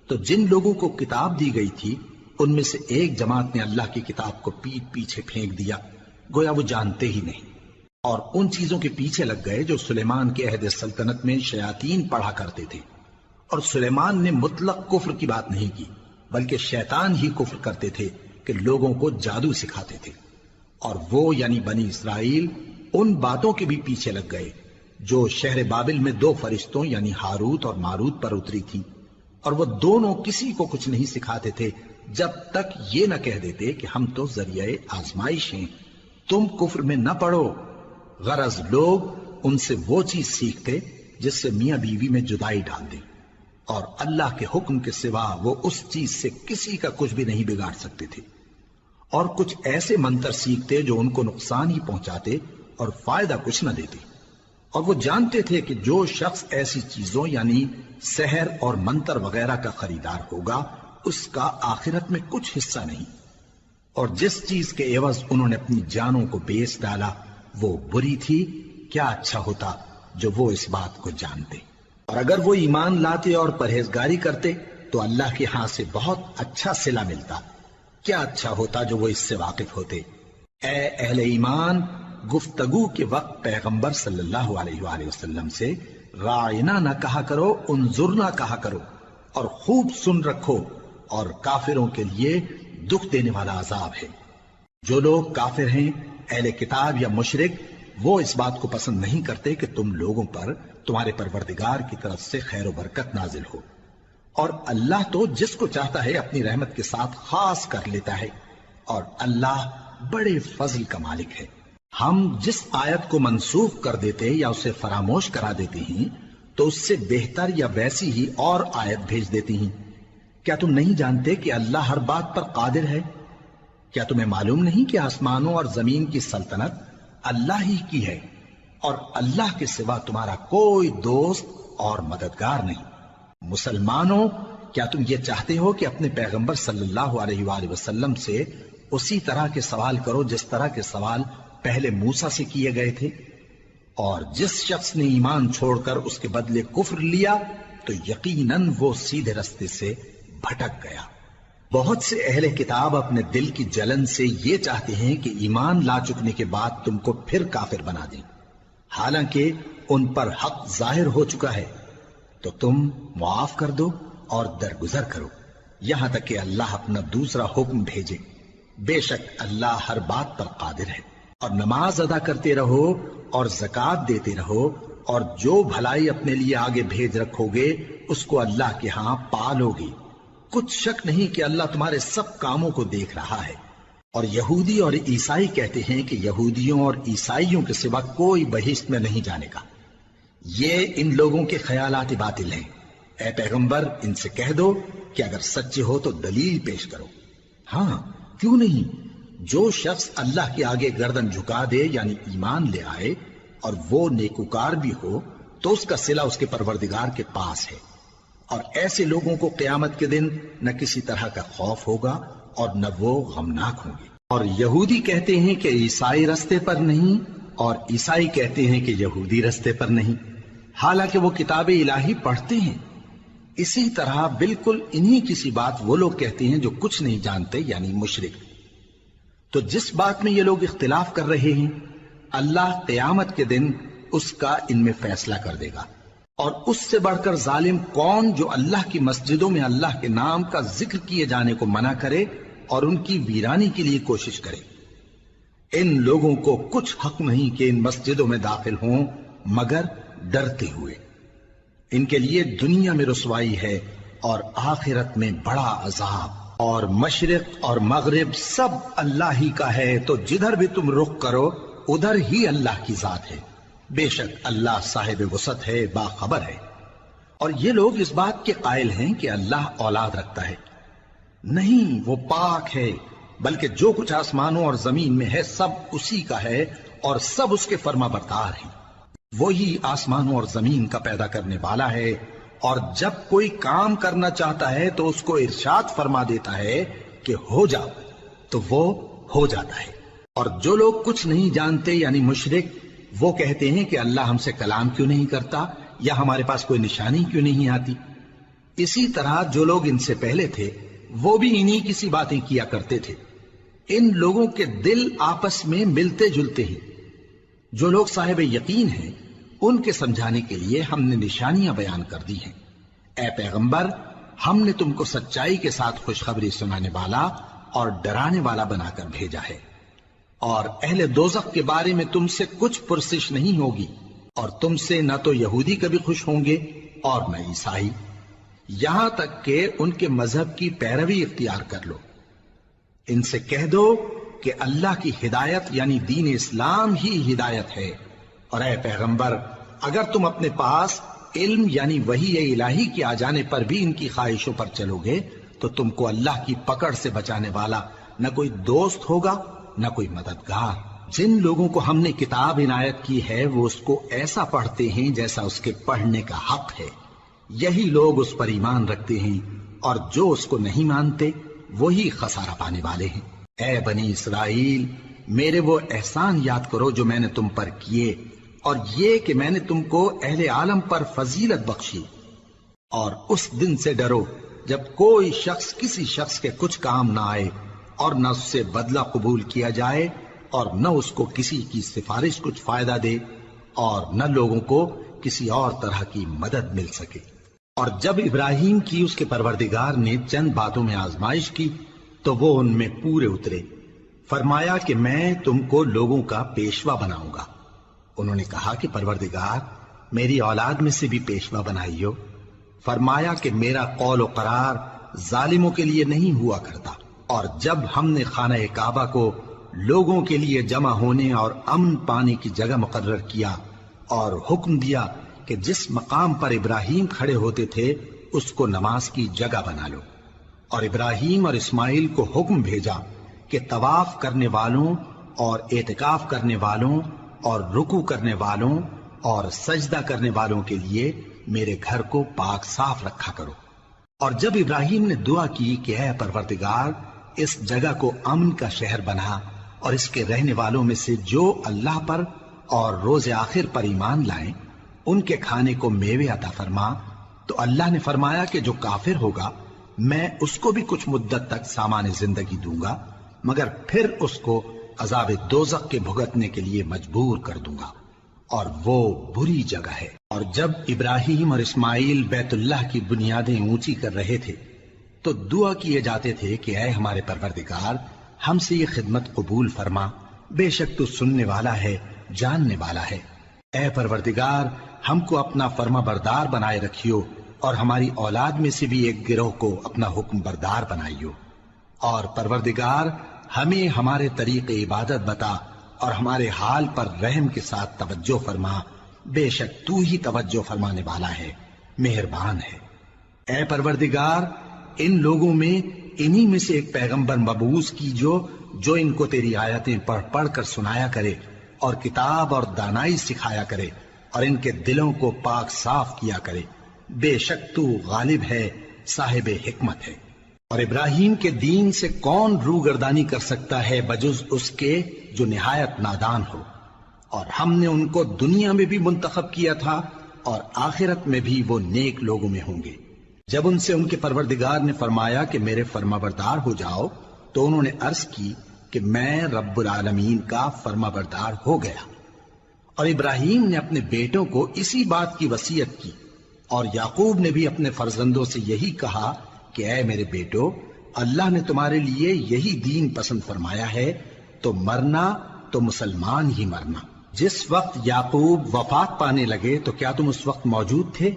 تو جن لوگوں کو کتاب دی گئی تھی ان میں سے ایک جماعت نے اللہ کی کتاب کو پیٹ پیچھے پھینک دیا، گویا وہ جانتے ہی نہیں، اور ان چیزوں کے پیچھے لگ گئے جو سلیمان کے عہد سلطنت میں شیاطین پڑھا کرتے تھے۔ اور سلیمان نے مطلق کفر کی بات نہیں کی، بلکہ شیطان ہی کفر کرتے تھے کہ لوگوں کو جادو سکھاتے تھے، اور وہ یعنی بنی اسرائیل ان باتوں کے بھی پیچھے لگ گئے جو شہر بابل میں 2 فرشتوں یعنی ہاروت اور ماروت پر اتری تھی، اور وہ دونوں کسی کو کچھ نہیں سکھاتے تھے جب تک یہ نہ کہہ دیتے کہ ہم تو ذریعہ آزمائش ہیں، تم کفر میں نہ پڑو۔ غرض لوگ ان سے وہ چیز سیکھتے جس سے میاں بیوی میں جدائی ڈال دیں، اور اللہ کے حکم کے سوا وہ اس چیز سے کسی کا کچھ بھی نہیں بگاڑ سکتے تھے، اور کچھ ایسے منتر سیکھتے جو ان کو نقصان ہی پہنچاتے اور فائدہ کچھ نہ دیتے، اور وہ جانتے تھے کہ جو شخص ایسی چیزوں یعنی سحر اور منتر وغیرہ کا خریدار ہوگا اس کا آخرت میں کچھ حصہ نہیں، اور جس چیز کے عوض انہوں نے اپنی جانوں کو بیچ ڈالا وہ بری تھی۔ کیا اچھا ہوتا جو وہ اس بات کو جانتے، اور اگر وہ ایمان لاتے اور پرہیزگاری کرتے تو اللہ کے ہاں سے بہت اچھا صلہ ملتا۔ کیا اچھا ہوتا جو وہ اس سے واقف ہوتے۔ اے اہل ایمان، گفتگو کے وقت پیغمبر صلی اللہ علیہ وآلہ وسلم سے راعنا نہ کہا کرو، انظرنا کہا کرو، اور خوب سن رکھو، اور کافروں کے لیے دکھ دینے والا عذاب ہے۔ جو لوگ کافر ہیں، اہل کتاب یا مشرک، وہ اس بات کو پسند نہیں کرتے کہ تم لوگوں پر تمہارے پروردگار کی طرف سے خیر و برکت نازل ہو، اور اللہ تو جس کو چاہتا ہے اپنی رحمت کے ساتھ خاص کر لیتا ہے، اور اللہ بڑے فضل کا مالک ہے۔ ہم جس آیت کو منسوخ کر دیتے یا اسے فراموش کرا دیتے ہیں تو اس سے بہتر یا ویسی ہی اور آیت بھیج دیتی ہیں۔ کیا تم نہیں جانتے کہ اللہ ہر بات پر قادر ہے؟ کیا تمہیں معلوم نہیں کہ آسمانوں اور زمین کی سلطنت اللہ ہی کی ہے، اور اللہ کے سوا تمہارا کوئی دوست اور مددگار نہیں؟ مسلمانوں، کیا تم یہ چاہتے ہو کہ اپنے پیغمبر صلی اللہ علیہ وآلہ وسلم سے اسی طرح کے سوال کرو جس طرح کے سوال پہلے موسیٰ سے کیے گئے تھے؟ اور جس شخص نے ایمان چھوڑ کر اس کے بدلے کفر لیا تو یقیناً وہ سیدھے رستے سے بھٹک گیا۔ بہت سے اہل کتاب اپنے دل کی جلن سے یہ چاہتے ہیں کہ ایمان لا چکنے کے بعد تم کو پھر کافر بنا دیں، حالانکہ ان پر حق ظاہر ہو چکا ہے۔ تو تم معاف کر دو اور درگزر کرو یہاں تک کہ اللہ اپنا دوسرا حکم بھیجے۔ بے شک اللہ ہر بات پر قادر ہے۔ اور نماز ادا کرتے رہو اور زکوٰۃ دیتے رہو، اور جو بھلائی اپنے لیے آگے بھیج رکھو گے اس کو اللہ کے ہاں پالو گے۔ کچھ شک نہیں کہ اللہ تمہارے سب کاموں کو دیکھ رہا ہے۔ اور یہودی اور عیسائی کہتے ہیں کہ یہودیوں اور عیسائیوں کے سوا کوئی بہشت میں نہیں جانے کا۔ یہ ان لوگوں کے خیالات باطل ہیں۔ اے پیغمبر، ان سے کہہ دو کہ اگر سچے ہو تو دلیل پیش کرو۔ ہاں، کیوں نہیں؟ جو شخص اللہ کے آگے گردن جھکا دے یعنی ایمان لے آئے اور وہ نیکوکار بھی ہو تو اس کا صلہ اس کے پروردگار کے پاس ہے، اور ایسے لوگوں کو قیامت کے دن نہ کسی طرح کا خوف ہوگا اور نہ وہ غمناک ہوں گے۔ اور یہودی کہتے ہیں کہ عیسائی رستے پر نہیں، اور عیسائی کہتے ہیں کہ یہودی رستے پر نہیں، حالانکہ وہ کتاب الہی پڑھتے ہیں۔ اسی طرح بالکل انہی کسی بات وہ لوگ کہتے ہیں جو کچھ نہیں جانتے یعنی مشرک۔ تو جس بات میں یہ لوگ اختلاف کر رہے ہیں اللہ قیامت کے دن اس کا ان میں فیصلہ کر دے گا۔ اور اس سے بڑھ کر ظالم کون جو اللہ کی مسجدوں میں اللہ کے نام کا ذکر کیے جانے کو منع کرے اور ان کی ویرانی کے لیے کوشش کرے۔ ان لوگوں کو کچھ حق نہیں کہ ان مسجدوں میں داخل ہوں مگر ڈرتے ہوئے۔ ان کے لیے دنیا میں رسوائی ہے اور آخرت میں بڑا عذاب۔ اور مشرق اور مغرب سب اللہ ہی کا ہے، تو جدھر بھی تم رخ کرو ادھر ہی اللہ کی ذات ہے۔ بے شک اللہ صاحب وسعت ہے، باخبر ہے۔ اور یہ لوگ اس بات کے قائل ہیں کہ اللہ اولاد رکھتا ہے۔ نہیں، وہ پاک ہے، بلکہ جو کچھ آسمانوں اور زمین میں ہے سب اسی کا ہے اور سب اس کے فرما بردار ہیں۔ وہی آسمانوں اور زمین کا پیدا کرنے والا ہے، اور جب کوئی کام کرنا چاہتا ہے تو اس کو ارشاد فرما دیتا ہے کہ ہو جاؤ، تو وہ ہو جاتا ہے۔ اور جو لوگ کچھ نہیں جانتے یعنی مشرک، وہ کہتے ہیں کہ اللہ ہم سے کلام کیوں نہیں کرتا یا ہمارے پاس کوئی نشانی کیوں نہیں آتی۔ اسی طرح جو لوگ ان سے پہلے تھے وہ بھی انہی کسی باتیں کیا کرتے تھے۔ ان لوگوں کے دل آپس میں ملتے جلتے ہیں۔ جو لوگ صاحب یقین ہیں ان کے سمجھانے کے لیے ہم نے نشانیاں بیان کر دی ہیں۔ اے پیغمبر، ہم نے تم کو سچائی کے ساتھ خوشخبری سنانے والا اور ڈرانے والا بنا کر بھیجا ہے، اور اہل دوزخ کے بارے میں تم سے کچھ پرسش نہیں ہوگی، اور تم سے نہ تو یہودی کبھی خوش ہوں گے اور نہ عیسائی، یہاں تک کہ ان کے مذہب کی پیروی اختیار کر لو۔ ان سے کہہ دو کہ اللہ کی ہدایت یعنی دین اسلام ہی ہدایت ہے، اور اے پیغمبر اگر تم اپنے پاس علم یعنی وحی الہی کے آ جانے پر بھی ان کی خواہشوں پر چلو گے تو تم کو اللہ کی پکڑ سے بچانے والا نہ کوئی دوست ہوگا نہ کوئی مددگار۔ جن لوگوں کو ہم نے کتاب عنایت کی ہے وہ اس کو ایسا پڑھتے ہیں جیسا اس کے پڑھنے کا حق ہے، یہی لوگ اس پر ایمان رکھتے ہیں، اور جو اس کو نہیں مانتے وہی خسارہ پانے والے ہیں۔ اے بنی اسرائیل، میرے وہ احسان یاد کرو جو میں نے تم پر کیے، اور یہ کہ میں نے تم کو اہل عالم پر فضیلت بخشی، اور اس دن سے ڈرو جب کوئی شخص کسی شخص کے کچھ کام نہ آئے اور نہ اس سے بدلہ قبول کیا جائے اور نہ اس کو کسی کی سفارش کچھ فائدہ دے اور نہ لوگوں کو کسی اور طرح کی مدد مل سکے۔ اور جب ابراہیم کی اس کے پروردگار نے چند باتوں میں آزمائش کی تو وہ ان میں پورے اترے۔ فرمایا کہ میں تم کو لوگوں کا پیشوا بناؤں گا، انہوں نے کہا کہ پروردگار میری اولاد میں سے بھی پیشوا بنائیو۔ فرمایا کہ میرا قول و قرار ظالموں کے لیے نہیں ہوا کرتا۔ اور جب ہم نے خانہ کعبہ کو لوگوں کے لیے جمع ہونے اور امن پانے کی جگہ مقرر کیا اور حکم دیا کہ جس مقام پر ابراہیم کھڑے ہوتے تھے اس کو نماز کی جگہ بنا لو، اور ابراہیم اور اسماعیل کو حکم بھیجا کہ طواف کرنے والوں اور اعتکاف کرنے والوں اور رکوع کرنے والوں اور سجدہ کرنے والوں کے لیے میرے گھر کو پاک صاف رکھا کرو۔ اور جب ابراہیم نے دعا کی کہ اے پروردگار اس جگہ کو امن کا شہر بنا اور اس کے رہنے والوں میں سے جو اللہ پر اور روز آخر پر ایمان لائیں ان کے کھانے کو میوے عطا فرما، تو اللہ نے فرمایا کہ جو کافر ہوگا میں اس کو بھی کچھ مدت تک سامان زندگی دوں گا، مگر پھر اس کو عذاب دوزخ کے بھگتنے کے لیے مجبور کر دوں گا، اور وہ بری جگہ ہے۔ اور جب ابراہیم اور اسماعیل بیت اللہ کی بنیادیں اونچی کر رہے تھے تو دعا کیے جاتے تھے کہ اے ہمارے پروردگار ہم سے یہ خدمت قبول فرما، بے شک تو سننے والا ہے، جاننے والا ہے۔ اے پروردگار ہم کو اپنا فرما بردار بنائے رکھیو، اور ہماری اولاد میں سے بھی ایک گروہ کو اپنا حکم بردار بنائیو، اور پروردگار ہمیں ہمارے طریق عبادت بتا اور ہمارے حال پر رحم کے ساتھ توجہ فرما، بے شک تو ہی توجہ فرمانے والا ہے، مہربان ہے۔ اے پروردگار ان لوگوں میں انہی میں سے ایک پیغمبر مبعوث کیجو جو ان کو تیری آیتیں پڑھ پڑھ کر سنایا کرے اور کتاب اور دانائی سکھایا کرے اور ان کے دلوں کو پاک صاف کیا کرے، بے شک تو غالب ہے، صاحب حکمت ہے۔ اور ابراہیم کے دین سے کون روگردانی کر سکتا ہے بجز اس کے جو نہایت نادان ہو، اور ہم نے ان کو دنیا میں بھی منتخب کیا تھا اور آخرت میں بھی وہ نیک لوگوں میں ہوں گے۔ جب ان سے ان کے پروردگار نے فرمایا کہ میرے فرما بردار ہو جاؤ تو انہوں نے عرض کی کہ میں رب العالمین کا فرما بردار ہو گیا۔ اور ابراہیم نے اپنے بیٹوں کو اسی بات کی وصیت کی، اور یعقوب نے بھی اپنے فرزندوں سے یہی کہا کہ اے میرے بیٹو، اللہ نے تمہارے لیے یہی دین پسند فرمایا ہے، تو مرنا تو مسلمان ہی مرنا۔ جس وقت یعقوب وفات پانے لگے تو کیا تم اس وقت موجود تھے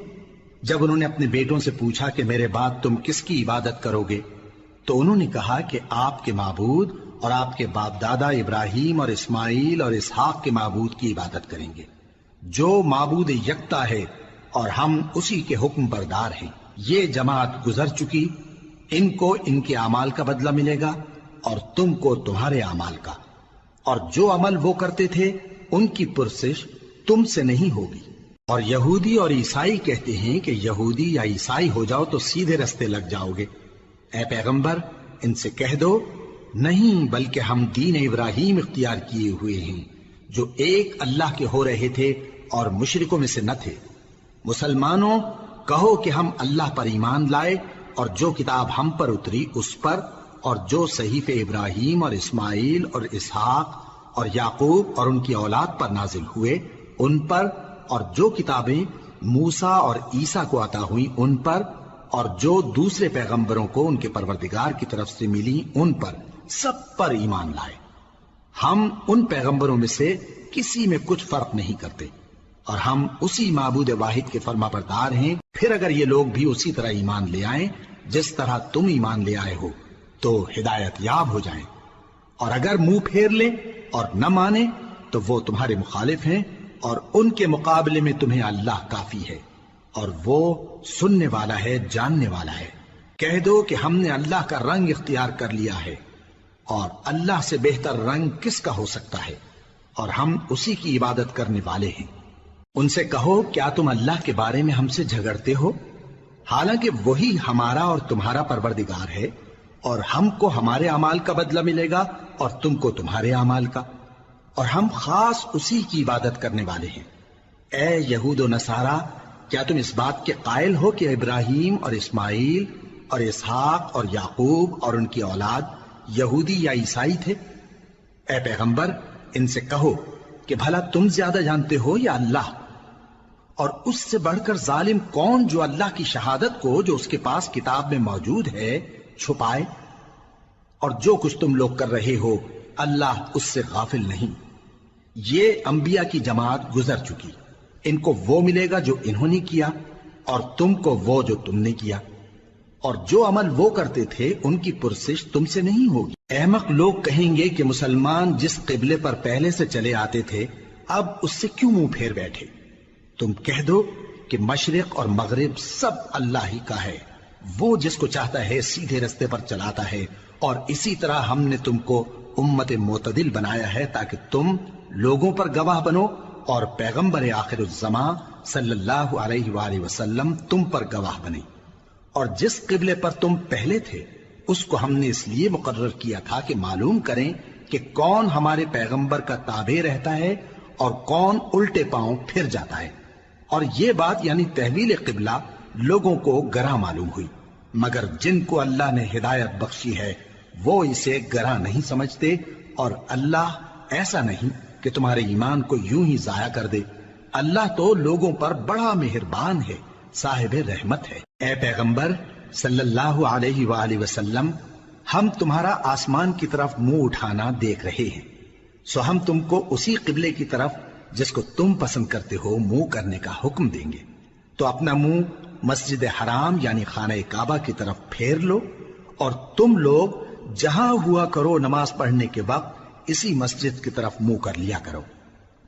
جب انہوں نے اپنے بیٹوں سے پوچھا کہ میرے بعد تم کس کی عبادت کرو گے؟ تو انہوں نے کہا کہ آپ کے معبود اور آپ کے باپ دادا ابراہیم اور اسماعیل اور اسحاق کے معبود کی عبادت کریں گے، جو معبود یکتا ہے اور ہم اسی کے حکم بردار ہیں۔ یہ جماعت گزر چکی، ان کو ان کے اعمال کا بدلہ ملے گا اور تم کو تمہارے اعمال کا، اور جو عمل وہ کرتے تھے ان کی پرسش تم سے نہیں ہوگی۔ اور یہودی اور عیسائی کہتے ہیں کہ یہودی یا عیسائی ہو جاؤ تو سیدھے رستے لگ جاؤ گے۔ اے پیغمبر ان سے کہہ دو نہیں، بلکہ ہم دین ابراہیم اختیار کیے ہوئے ہیں جو ایک اللہ کے ہو رہے تھے اور مشرکوں میں سے نہ تھے۔ مسلمانوں کہو کہ ہم اللہ پر ایمان لائے اور جو کتاب ہم پر اتری اس پر، اور جو صحیفے ابراہیم اور اسماعیل اور اسحاق اور یعقوب اور ان کی اولاد پر نازل ہوئے ان پر، اور جو کتابیں موسیٰ اور عیسیٰ کو عطا ہوئیں ان پر، اور جو دوسرے پیغمبروں کو ان کے پروردگار کی طرف سے ملی ان پر، سب پر ایمان لائے۔ ہم ان پیغمبروں میں سے کسی میں کچھ فرق نہیں کرتے، اور ہم اسی معبود واحد کے فرما بردار ہیں۔ پھر اگر یہ لوگ بھی اسی طرح ایمان لے آئیں جس طرح تم ایمان لے آئے ہو تو ہدایت یاب ہو جائیں، اور اگر منہ پھیر لیں اور نہ مانیں تو وہ تمہارے مخالف ہیں، اور ان کے مقابلے میں تمہیں اللہ کافی ہے، اور وہ سننے والا ہے، جاننے والا ہے۔ کہہ دو کہ ہم نے اللہ کا رنگ اختیار کر لیا ہے، اور اللہ سے بہتر رنگ کس کا ہو سکتا ہے، اور ہم اسی کی عبادت کرنے والے ہیں۔ ان سے کہو کیا تم اللہ کے بارے میں ہم سے جھگڑتے ہو، حالانکہ وہی ہمارا اور تمہارا پروردگار ہے، اور ہم کو ہمارے اعمال کا بدلہ ملے گا اور تم کو تمہارے اعمال کا، اور ہم خاص اسی کی عبادت کرنے والے ہیں۔ اے یہود و نصارا، کیا تم اس بات کے قائل ہو کہ ابراہیم اور اسماعیل اور اسحاق اور یعقوب اور ان کی اولاد یہودی یا عیسائی تھے؟ اے پیغمبر ان سے کہو کہ بھلا تم زیادہ جانتے ہو یا اللہ؟ اور اس سے بڑھ کر ظالم کون جو اللہ کی شہادت کو جو اس کے پاس کتاب میں موجود ہے چھپائے؟ اور جو کچھ تم لوگ کر رہے ہو اللہ اس سے غافل نہیں۔ یہ انبیاء کی جماعت گزر چکی، ان کو وہ ملے گا جو انہوں نے کیا، اور تم کو وہ جو تم نے کیا، اور جو عمل وہ کرتے تھے ان کی پرسش تم سے نہیں ہوگی۔ احمق لوگ کہیں گے کہ مسلمان جس قبلے پر پہلے سے چلے آتے تھے اب اس سے کیوں منہ پھیر بیٹھے؟ تم کہہ دو کہ مشرق اور مغرب سب اللہ ہی کا ہے، وہ جس کو چاہتا ہے سیدھے رستے پر چلاتا ہے، اور اسی طرح ہم نے تم کو امت معتدل بنایا ہے تاکہ تم لوگوں پر گواہ بنو، اور پیغمبر آخر الزمان صلی اللہ علیہ وآلہ وسلم تم پر گواہ بنے۔ اور جس قبلے پر تم پہلے تھے اس کو ہم نے اس لیے مقرر کیا تھا کہ معلوم کریں کہ کون ہمارے پیغمبر کا تابع رہتا ہے اور کون الٹے پاؤں پھر جاتا ہے۔ اور یہ بات یعنی تحویل قبلہ لوگوں کو گراں معلوم ہوئی، مگر جن کو اللہ نے ہدایت بخشی ہے وہ اسے گراں نہیں سمجھتے، اور اللہ ایسا نہیں کہ تمہارے ایمان کو یوں ہی ضائع کر دے۔ اللہ تو لوگوں پر بڑا مہربان ہے، صاحب رحمت ہے۔ اے پیغمبر صلی اللہ علیہ وآلہ وسلم، ہم تمہارا آسمان کی طرف منہ اٹھانا دیکھ رہے ہیں، سو ہم تم کو اسی قبلے کی طرف جس کو تم پسند کرتے ہو منہ کرنے کا حکم دیں گے۔ تو اپنا منہ مسجد حرام یعنی خانہ کعبہ کی طرف پھیر لو، اور تم لوگ جہاں ہوا کرو نماز پڑھنے کے وقت اسی مسجد کی طرف منہ کر لیا کرو۔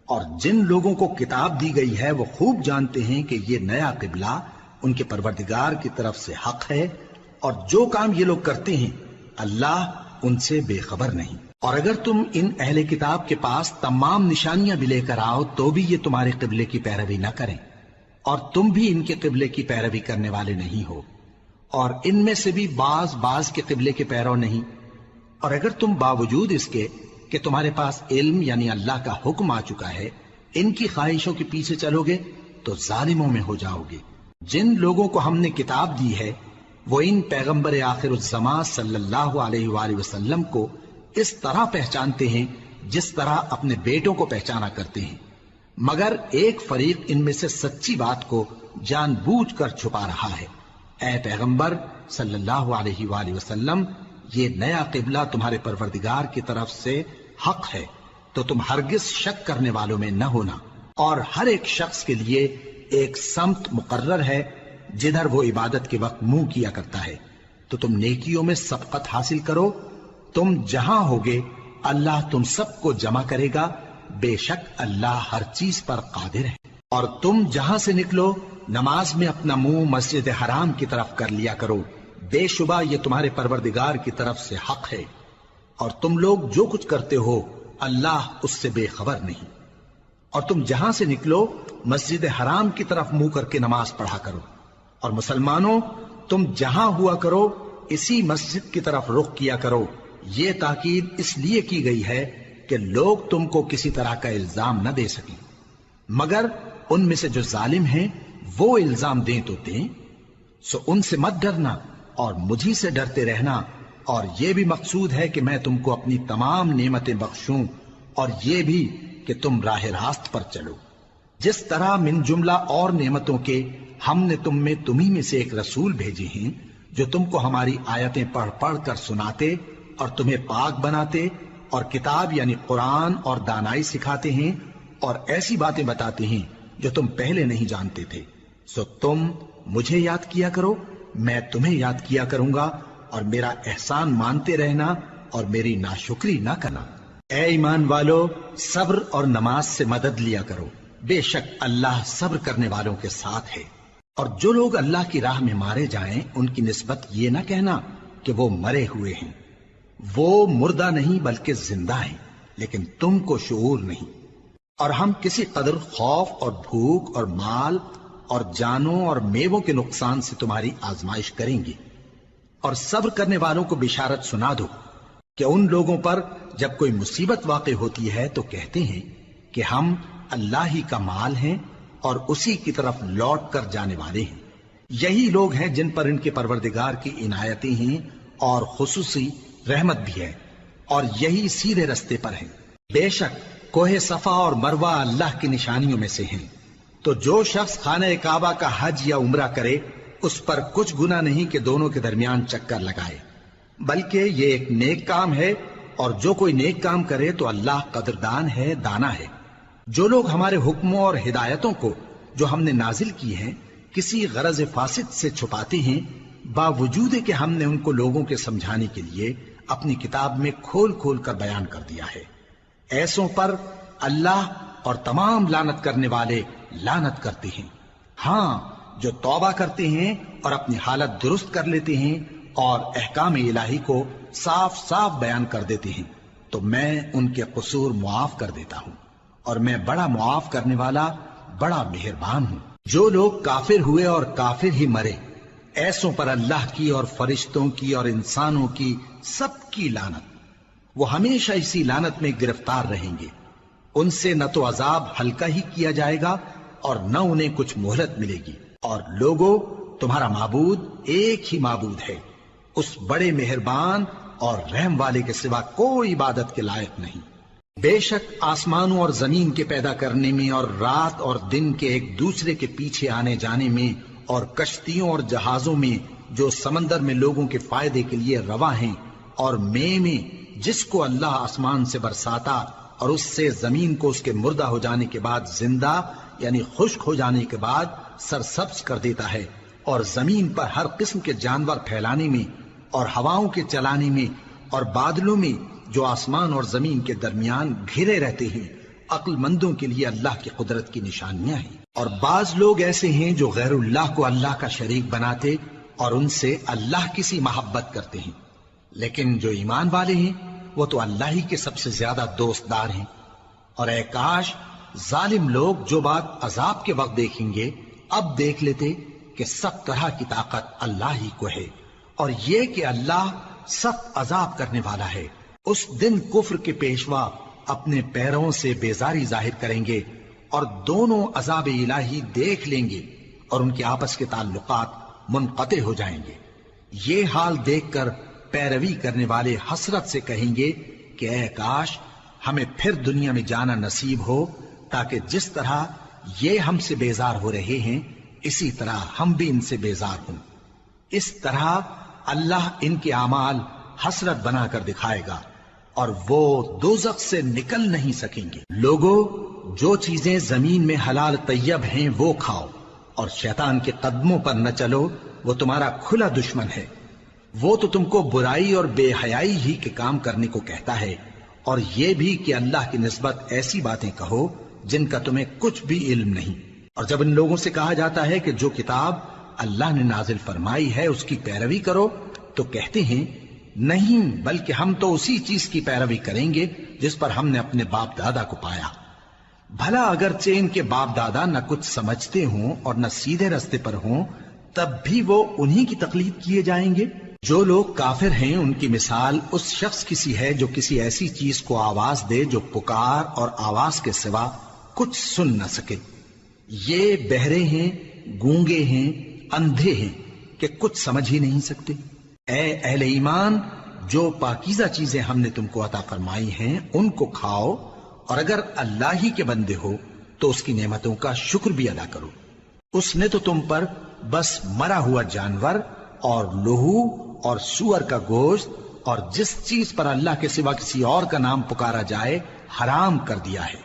اور جن لوگوں کو کتاب دی گئی ہے وہ خوب جانتے ہیں کہ یہ نیا قبلہ ان کے پروردگار کی طرف سے حق ہے، اور جو کام یہ لوگ کرتے ہیں اللہ ان سے بے خبر نہیں۔ اور اگر تم ان اہل کتاب کے پاس تمام نشانیاں بھی لے کر آؤ تو بھی یہ تمہارے قبلے کی پیروی نہ کریں، اور تم بھی ان کے قبلے کی پیروی کرنے والے نہیں ہو، اور ان میں سے بھی بعض کے قبلے کے پیرو نہیں۔ اور اگر تم باوجود اس کے کہ تمہارے پاس علم یعنی اللہ کا حکم آ چکا ہے ان کی خواہشوں کے پیچھے چلو گے تو ظالموں میں ہو جاؤ گے۔ جن لوگوں کو ہم نے کتاب دی ہے وہ ان پیغمبر آخر الزمان صلی اللہ علیہ وآلہ وسلم کو اس طرح پہچانتے ہیں جس طرح اپنے بیٹوں کو پہچانا کرتے ہیں، مگر ایک فریق ان میں سے سچی بات کو جان بوجھ کر چھپا رہا ہے۔ اے پیغمبر صلی اللہ علیہ وآلہ وسلم، یہ نیا قبلہ تمہارے پروردگار کی طرف سے حق ہے، تو تم ہرگز شک کرنے والوں میں نہ ہونا، اور ہر ایک شخص کے لیے ایک سمت مقرر ہے جدھر وہ عبادت کے وقت منہ کیا کرتا ہے، تو تم نیکیوں میں سبقت حاصل کرو۔ تم جہاں ہوگے اللہ تم سب کو جمع کرے گا، بے شک اللہ ہر چیز پر قادر ہے۔ اور تم جہاں سے نکلو نماز میں اپنا منہ مسجد حرام کی طرف کر لیا کرو، بے شبہ یہ تمہارے پروردگار کی طرف سے حق ہے، اور تم لوگ جو کچھ کرتے ہو اللہ اس سے بے خبر نہیں۔ اور تم جہاں سے نکلو مسجد حرام کی طرف منہ کر کے نماز پڑھا کرو، اور مسلمانوں تم جہاں ہوا کرو اسی مسجد کی طرف رخ کیا کرو۔ یہ تاکید اس لیے کی گئی ہے کہ لوگ تم کو کسی طرح کا الزام نہ دے سکیں، مگر ان میں سے جو ظالم ہیں وہ الزام دیں تو دیں، سو ان سے مت ڈرنا اور مجھی سے ڈرتے رہنا، اور یہ بھی مقصود ہے کہ میں تم کو اپنی تمام نعمتیں بخشوں، اور یہ بھی کہ تم راہ راست پر چلو۔ جس طرح من جملہ اور نعمتوں کے ہم نے تمہیں میں سے ایک رسول بھیجے ہیں جو تم کو ہماری آیتیں پڑھ پڑھ کر سناتے اور تمہیں پاک بناتے، اور کتاب یعنی قرآن اور دانائی سکھاتے ہیں، اور ایسی باتیں بتاتے ہیں جو تم پہلے نہیں جانتے تھے، سو تم مجھے یاد کیا کرو، میں تمہیں یاد کیا کروں گا، اور میرا احسان مانتے رہنا اور میری ناشکری نہ کرنا۔ اے ایمان والو، صبر اور نماز سے مدد لیا کرو، بے شک اللہ صبر کرنے والوں کے ساتھ ہے۔ اور جو لوگ اللہ کی راہ میں مارے جائیں ان کی نسبت یہ نہ کہنا کہ وہ مرے ہوئے ہیں، وہ مردہ نہیں بلکہ زندہ ہیں، لیکن تم کو شعور نہیں۔ اور ہم کسی قدر خوف اور بھوک اور مال اور جانوں اور میووں کے نقصان سے تمہاری آزمائش کریں گے، اور صبر کرنے والوں کو بشارت سنا دو کہ ان لوگوں پر جب کوئی مصیبت واقع ہوتی ہے تو کہتے ہیں کہ ہم اللہ ہی کا مال ہیں اور اسی کی طرف لوٹ کر جانے والے ہیں۔ یہی لوگ ہیں جن پر ان کے پروردگار کی عنایتیں ہیں اور خصوصی رحمت بھی ہے، اور یہی سیدھے رستے پر ہیں۔ بے شک کوہ صفا اور مروہ اللہ کی نشانیوں میں سے ہیں، تو جو شخص خانہ کعبہ کا حج یا عمرہ کرے اس پر کچھ گناہ نہیں کہ دونوں کے درمیان چکر لگائے، بلکہ یہ ایک نیک کام ہے اور جو کوئی نیک کام کرے تو اللہ قدردان ہے، دانا ہے۔ جو لوگ ہمارے حکموں اور ہدایتوں کو جو ہم نے نازل کی ہیں کسی غرض فاسد سے چھپاتے ہیں، باوجود کہ ہم نے ان کو لوگوں کے سمجھانے کے لیے اپنی کتاب میں کھول کھول کر بیان کر دیا ہے، ایسوں پر اللہ اور تمام لعنت کرنے والے لعنت کرتے ہیں۔ ہاں، جو توبہ کرتے ہیں اور اپنی حالت درست کر لیتے ہیں اور احکام الہی کو صاف صاف بیان کر دیتے ہیں تو میں ان کے قصور معاف کر دیتا ہوں، اور میں بڑا معاف کرنے والا، بڑا مہربان ہوں۔ جو لوگ کافر ہوئے اور کافر ہی مرے، ایسوں پر اللہ کی اور فرشتوں کی اور انسانوں کی سب کی لعنت، وہ ہمیشہ اسی لعنت میں گرفتار رہیں گے۔ ان سے نہ تو عذاب ہلکا ہی کیا جائے گا اور نہ انہیں کچھ مہلت ملے گی۔ اور لوگوں، تمہارا معبود ایک ہی معبود ہے، اس بڑے مہربان اور رحم والے کے سوا کوئی عبادت کے لائق نہیں۔ بے شک آسمانوں اور زمین کے پیدا کرنے میں اور رات اور دن کے ایک دوسرے کے پیچھے آنے جانے میں اور کشتیوں اور جہازوں میں جو سمندر میں لوگوں کے فائدے کے لیے رواں ہیں، اور میں جس کو اللہ آسمان سے برساتا اور اس سے زمین کو اس کے مردہ ہو جانے کے بعد زندہ یعنی خشک ہو جانے کے بعد سرسبز کر دیتا ہے، اور زمین پر ہر قسم کے جانور پھیلانے میں اور ہواؤں کے چلانے میں اور بادلوں میں جو آسمان اور زمین کے درمیان گھرے رہتے ہیں، عقل مندوں کے لیے اللہ کی قدرت کی نشانیاں ہیں۔ اور بعض لوگ ایسے ہیں جو غیر اللہ کو اللہ کا شریک بناتے اور ان سے اللہ کی سی محبت کرتے ہیں، لیکن جو ایمان والے ہیں وہ تو اللہ ہی کے سب سے زیادہ دوست دار ہیں۔ اور اے کاش ظالم لوگ جو بات عذاب کے وقت دیکھیں گے اب دیکھ لیتے کہ سب طرح کی طاقت اللہ ہی کو ہے، اور یہ کہ اللہ سخت عذاب کرنے والا ہے۔ اس دن کفر کے پیشوا اپنے پیروں سے بیزاری ظاہر کریں گے اور دونوں عذاب الہی دیکھ لیں گے اور ان کے آپس کے تعلقات منقطع ہو جائیں گے۔ یہ حال دیکھ کر پیروی کرنے والے حسرت سے کہیں گے کہ اے کاش ہمیں پھر دنیا میں جانا نصیب ہو، تاکہ جس طرح یہ ہم سے بیزار ہو رہے ہیں اسی طرح ہم بھی ان سے بیزار ہوں۔ اس طرح اللہ ان کے اعمال حسرت بنا کر دکھائے گا اور وہ دوزخ سے نکل نہیں سکیں گے۔ لوگوں، جو چیزیں زمین میں حلال طیب ہیں وہ کھاؤ، اور شیطان کے قدموں پر نہ چلو، وہ تمہارا کھلا دشمن ہے۔ وہ تو تم کو برائی اور بے حیائی ہی کے کام کرنے کو کہتا ہے، اور یہ بھی کہ اللہ کی نسبت ایسی باتیں کہو جن کا تمہیں کچھ بھی علم نہیں۔ اور جب ان لوگوں سے کہا جاتا ہے کہ جو کتاب اللہ نے نازل فرمائی ہے اس کی پیروی کرو، تو کہتے ہیں نہیں، بلکہ ہم تو اسی چیز کی پیروی کریں گے جس پر ہم نے اپنے باپ دادا کو پایا۔ بھلا اگرچہ ان کے باپ دادا نہ کچھ سمجھتے ہوں اور نہ سیدھے رستے پر ہوں، تب بھی وہ انہی کی تقلید کیے جائیں گے۔ جو لوگ کافر ہیں ان کی مثال اس شخص کی سی ہے جو کسی ایسی چیز کو آواز دے جو پکار اور آواز کے سوا کچھ سن نہ سکے۔ یہ بہرے ہیں، گونگے ہیں، اندھے ہیں کہ کچھ سمجھ ہی نہیں سکتے۔ اے اہل ایمان، جو پاکیزہ چیزیں ہم نے تم کو عطا فرمائی ہیں ان کو کھاؤ، اور اگر اللہ ہی کے بندے ہو تو اس کی نعمتوں کا شکر بھی ادا کرو۔ اس نے تو تم پر بس مرا ہوا جانور اور لہو اور سور کا گوشت اور جس چیز پر اللہ کے سوا کسی اور کا نام پکارا جائے حرام کر دیا ہے۔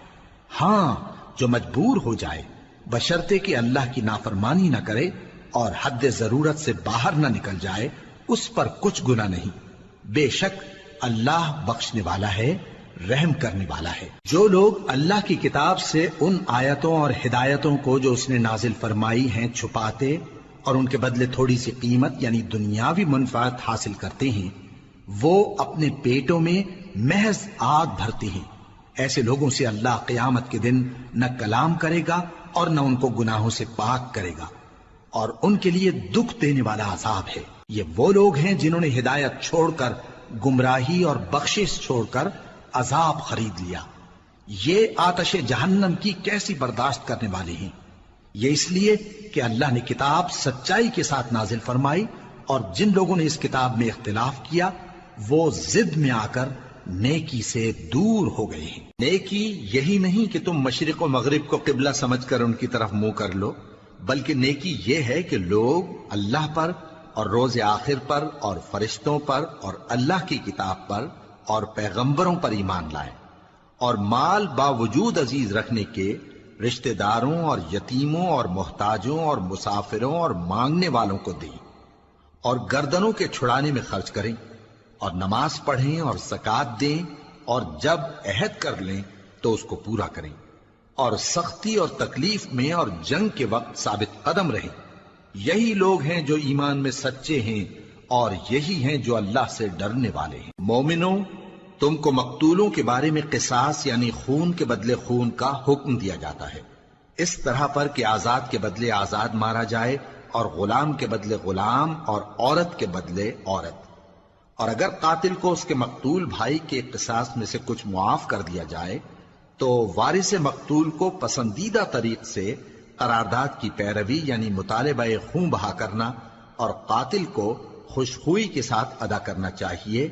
ہاں، جو مجبور ہو جائے بشرطے کہ اللہ کی نافرمانی نہ کرے اور حد ضرورت سے باہر نہ نکل جائے، اس پر کچھ گناہ نہیں۔ بے شک اللہ بخشنے والا ہے، رحم کرنے والا ہے۔ جو لوگ اللہ کی کتاب سے ان آیتوں اور ہدایتوں کو جو اس نے نازل فرمائی ہیں چھپاتے اور ان کے بدلے تھوڑی سی قیمت یعنی دنیاوی منفعت حاصل کرتے ہیں، وہ اپنے پیٹوں میں محض آگ بھرتے ہیں۔ ایسے لوگوں سے اللہ قیامت کے دن نہ کلام کرے گا اور نہ ان کو گناہوں سے پاک کرے گا، اور ان کے لیے دکھ دینے والا عذاب ہے۔ یہ وہ لوگ ہیں جنہوں نے ہدایت چھوڑ کر گمراہی اور بخشش چھوڑ کر عذاب خرید لیا۔ یہ آتش جہنم کی کیسی برداشت کرنے والے ہیں۔ یہ اس لیے کہ اللہ نے کتاب سچائی کے ساتھ نازل فرمائی، اور جن لوگوں نے اس کتاب میں اختلاف کیا وہ ضد میں آ کر نیکی سے دور ہو گئے ہیں۔ نیکی یہی نہیں کہ تم مشرق و مغرب کو قبلہ سمجھ کر ان کی طرف منہ کر لو، بلکہ نیکی یہ ہے کہ لوگ اللہ پر اور روز آخر پر اور فرشتوں پر اور اللہ کی کتاب پر اور پیغمبروں پر ایمان لائیں، اور مال باوجود عزیز رکھنے کے رشتہ داروں اور یتیموں اور محتاجوں اور مسافروں اور مانگنے والوں کو دیں، اور گردنوں کے چھڑانے میں خرچ کریں، اور نماز پڑھیں اور زکوٰۃ دیں، اور جب عہد کر لیں تو اس کو پورا کریں، اور سختی اور تکلیف میں اور جنگ کے وقت ثابت قدم رہیں۔ یہی لوگ ہیں جو ایمان میں سچے ہیں، اور یہی ہیں جو اللہ سے ڈرنے والے ہیں۔ مومنوں، تم کو مقتولوں کے بارے میں قصاص یعنی خون کے بدلے خون کا حکم دیا جاتا ہے، اس طرح پر کہ آزاد کے بدلے آزاد مارا جائے، اور غلام کے بدلے غلام، اور عورت کے بدلے عورت۔ اور اگر قاتل کو اس کے مقتول بھائی کے قصاص میں سے کچھ معاف کر دیا جائے تو وارث مقتول کو پسندیدہ طریق سے قرارداد کی پیروی یعنی مطالبہ خون بہا کرنا اور قاتل کو خوشخوئی کے ساتھ ادا کرنا چاہیے۔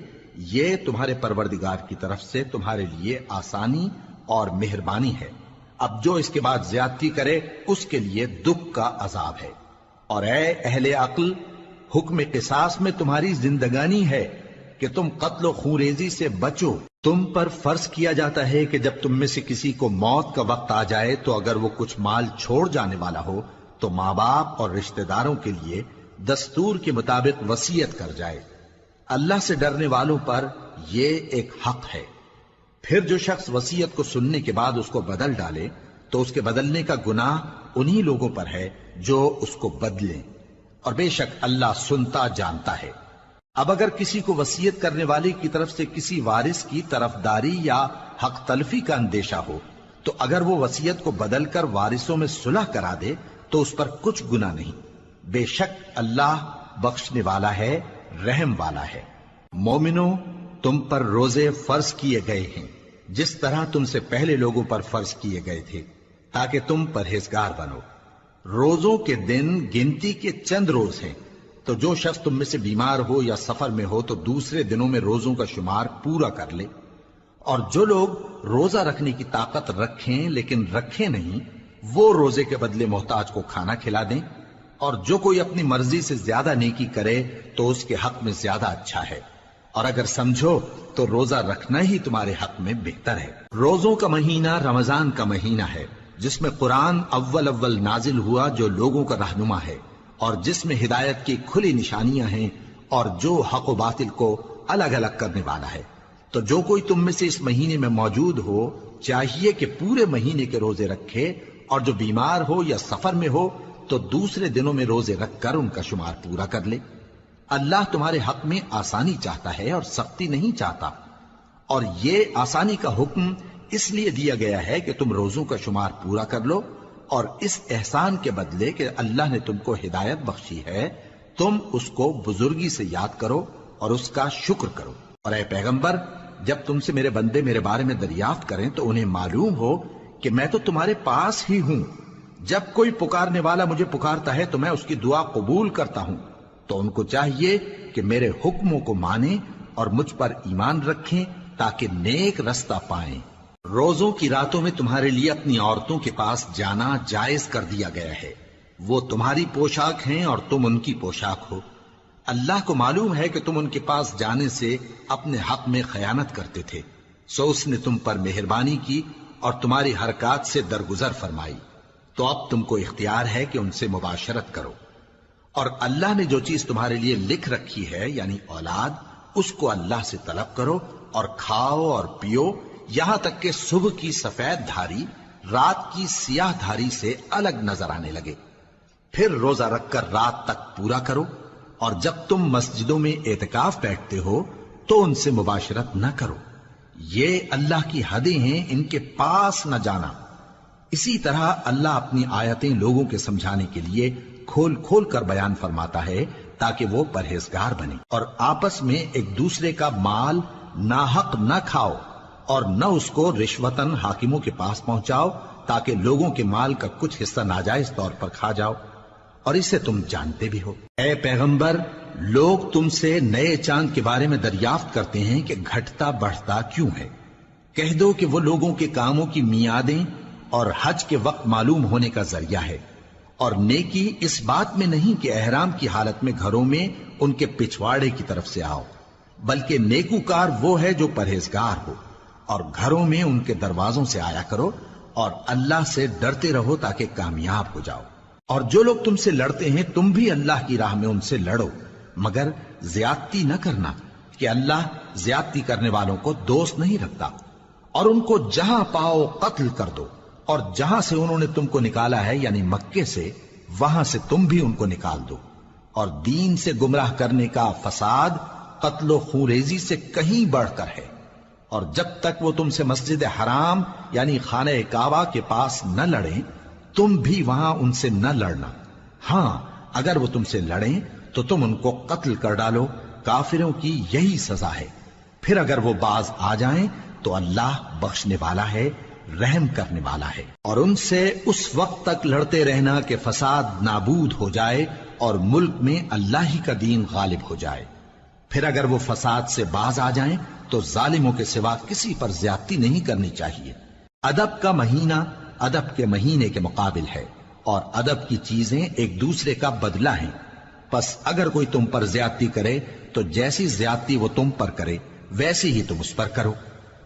یہ تمہارے پروردگار کی طرف سے تمہارے لیے آسانی اور مہربانی ہے۔ اب جو اس کے بعد زیادتی کرے اس کے لیے دکھ کا عذاب ہے۔ اور اے اہل عقل، حکم قصاص میں تمہاری زندگانی ہے کہ تم قتل و خونریزی سے بچو۔ تم پر فرض کیا جاتا ہے کہ جب تم میں سے کسی کو موت کا وقت آ جائے تو اگر وہ کچھ مال چھوڑ جانے والا ہو تو ماں باپ اور رشتہ داروں کے لیے دستور کے مطابق وصیت کر جائے۔ اللہ سے ڈرنے والوں پر یہ ایک حق ہے۔ پھر جو شخص وصیت کو سننے کے بعد اس کو بدل ڈالے تو اس کے بدلنے کا گناہ انہی لوگوں پر ہے جو اس کو بدلیں، اور بے شک اللہ سنتا جانتا ہے۔ اب اگر کسی کو وصیت کرنے والے کی طرف سے کسی وارث کی طرفداری یا حق تلفی کا اندیشہ ہو تو اگر وہ وصیت کو بدل کر وارثوں میں صلح کرا دے تو اس پر کچھ گناہ نہیں، بے شک اللہ بخشنے والا ہے، رحم والا ہے۔ مومنوں، تم پر روزے فرض کیے گئے ہیں جس طرح تم سے پہلے لوگوں پر فرض کیے گئے تھے تاکہ تم پرہیزگار بنو۔ روزوں کے دن گنتی کے چند روز ہیں، تو جو شخص تم میں سے بیمار ہو یا سفر میں ہو تو دوسرے دنوں میں روزوں کا شمار پورا کر لے۔ اور جو لوگ روزہ رکھنے کی طاقت رکھیں لیکن رکھیں نہیں، وہ روزے کے بدلے محتاج کو کھانا کھلا دیں۔ اور جو کوئی اپنی مرضی سے زیادہ نیکی کرے تو اس کے حق میں زیادہ اچھا ہے، اور اگر سمجھو تو روزہ رکھنا ہی تمہارے حق میں بہتر ہے۔ روزوں کا مہینہ رمضان کا مہینہ ہے جس میں قرآن اول نازل ہوا جو لوگوں کا رہنما ہے اور جس میں ہدایت کی کھلی نشانیاں ہیں اور جو حق و باطل کو الگ الگ کرنے والا ہے۔ تو جو کوئی تم میں سے اس مہینے میں موجود ہو چاہیے کہ پورے مہینے کے روزے رکھے، اور جو بیمار ہو یا سفر میں ہو تو دوسرے دنوں میں روزے رکھ کر ان کا شمار پورا کر لے۔ اللہ تمہارے حق میں آسانی چاہتا ہے اور سختی نہیں چاہتا، اور یہ آسانی کا حکم اس لیے دیا گیا ہے کہ تم روزوں کا شمار پورا کر لو، اور اس احسان کے بدلے کہ اللہ نے تم کو ہدایت بخشی ہے تم اس کو بزرگی سے یاد کرو اور اس کا شکر کرو۔ اور اے پیغمبر، جب تم سے میرے بندے میرے بارے میں دریافت کریں تو انہیں معلوم ہو کہ میں تو تمہارے پاس ہی ہوں۔ جب کوئی پکارنے والا مجھے پکارتا ہے تو میں اس کی دعا قبول کرتا ہوں، تو ان کو چاہیے کہ میرے حکموں کو مانیں اور مجھ پر ایمان رکھیں تاکہ نیک رستہ پائیں۔ روزوں کی راتوں میں تمہارے لیے اپنی عورتوں کے پاس جانا جائز کر دیا گیا ہے، وہ تمہاری پوشاک ہیں اور تم ان کی پوشاک ہو۔ اللہ کو معلوم ہے کہ تم ان کے پاس جانے سے اپنے حق میں خیانت کرتے تھے، سو اس نے تم پر مہربانی کی اور تمہاری حرکات سے درگزر فرمائی، تو اب تم کو اختیار ہے کہ ان سے مباشرت کرو۔ اور اللہ نے جو چیز تمہارے لیے لکھ رکھی ہے یعنی اولاد، اس کو اللہ سے طلب کرو اور کھاؤ اور پیو یہاں تک کہ صبح کی سفید دھاری رات کی سیاہ دھاری سے الگ نظر آنے لگے، پھر روزہ رکھ کر رات تک پورا کرو۔ اور جب تم مسجدوں میں اعتکاف بیٹھتے ہو تو ان سے مباشرت نہ کرو، یہ اللہ کی حدیں ہیں، ان کے پاس نہ جانا۔ اسی طرح اللہ اپنی آیتیں لوگوں کے سمجھانے کے لیے کھول کھول کر بیان فرماتا ہے تاکہ وہ پرہیزگار بنے۔ اور آپس میں ایک دوسرے کا مال ناحق نہ کھاؤ اور نہ اس کو رشوتاً حاکموں کے پاس پہنچاؤ تاکہ لوگوں کے مال کا کچھ حصہ ناجائز طور پر کھا جاؤ، اور اسے تم جانتے بھی ہو۔ اے پیغمبر، لوگ تم سے نئے چاند کے بارے میں دریافت کرتے ہیں کہ گھٹتا بڑھتا کیوں ہے۔ کہہ دو کہ وہ لوگوں کے کاموں کی میعادیں اور حج کے وقت معلوم ہونے کا ذریعہ ہے، اور نیکی اس بات میں نہیں کہ احرام کی حالت میں گھروں میں ان کے پچھواڑے کی طرف سے آؤ، بلکہ نیکوکار وہ ہے جو پرہیزگار ہو، اور گھروں میں ان کے دروازوں سے آیا کرو اور اللہ سے ڈرتے رہو تاکہ کامیاب ہو جاؤ۔ اور جو لوگ تم سے لڑتے ہیں تم بھی اللہ کی راہ میں ان سے لڑو، مگر زیادتی نہ کرنا، کہ اللہ زیادتی کرنے والوں کو دوست نہیں رکھتا۔ اور ان کو جہاں پاؤ قتل کر دو، اور جہاں سے انہوں نے تم کو نکالا ہے یعنی مکے سے، وہاں سے تم بھی ان کو نکال دو۔ اور دین سے گمراہ کرنے کا فساد قتل و خونریزی سے کہیں بڑھ کر ہے۔ اور جب تک وہ تم سے مسجد حرام یعنی خانہ کعبہ کے پاس نہ لڑیں تم بھی وہاں ان سے نہ لڑنا۔ ہاں اگر وہ تم سے لڑیں تو تم ان کو قتل کر ڈالو، کافروں کی یہی سزا ہے۔ پھر اگر وہ باز آ جائیں تو اللہ بخشنے والا ہے، رحم کرنے والا ہے۔ اور ان سے اس وقت تک لڑتے رہنا کہ فساد نابود ہو جائے اور ملک میں اللہ ہی کا دین غالب ہو جائے۔ پھر اگر وہ فساد سے باز آ جائیں تو ظالموں کے سوا کسی پر زیادتی نہیں کرنی چاہیے۔ ادب کا مہینہ ادب کے مہینے کے مقابل ہے، اور ادب کی چیزیں ایک دوسرے کا بدلہ ہیں۔ پس اگر کوئی تم پر زیادتی کرے تو جیسی زیادتی وہ تم پر کرے ویسی ہی تم اس پر کرو،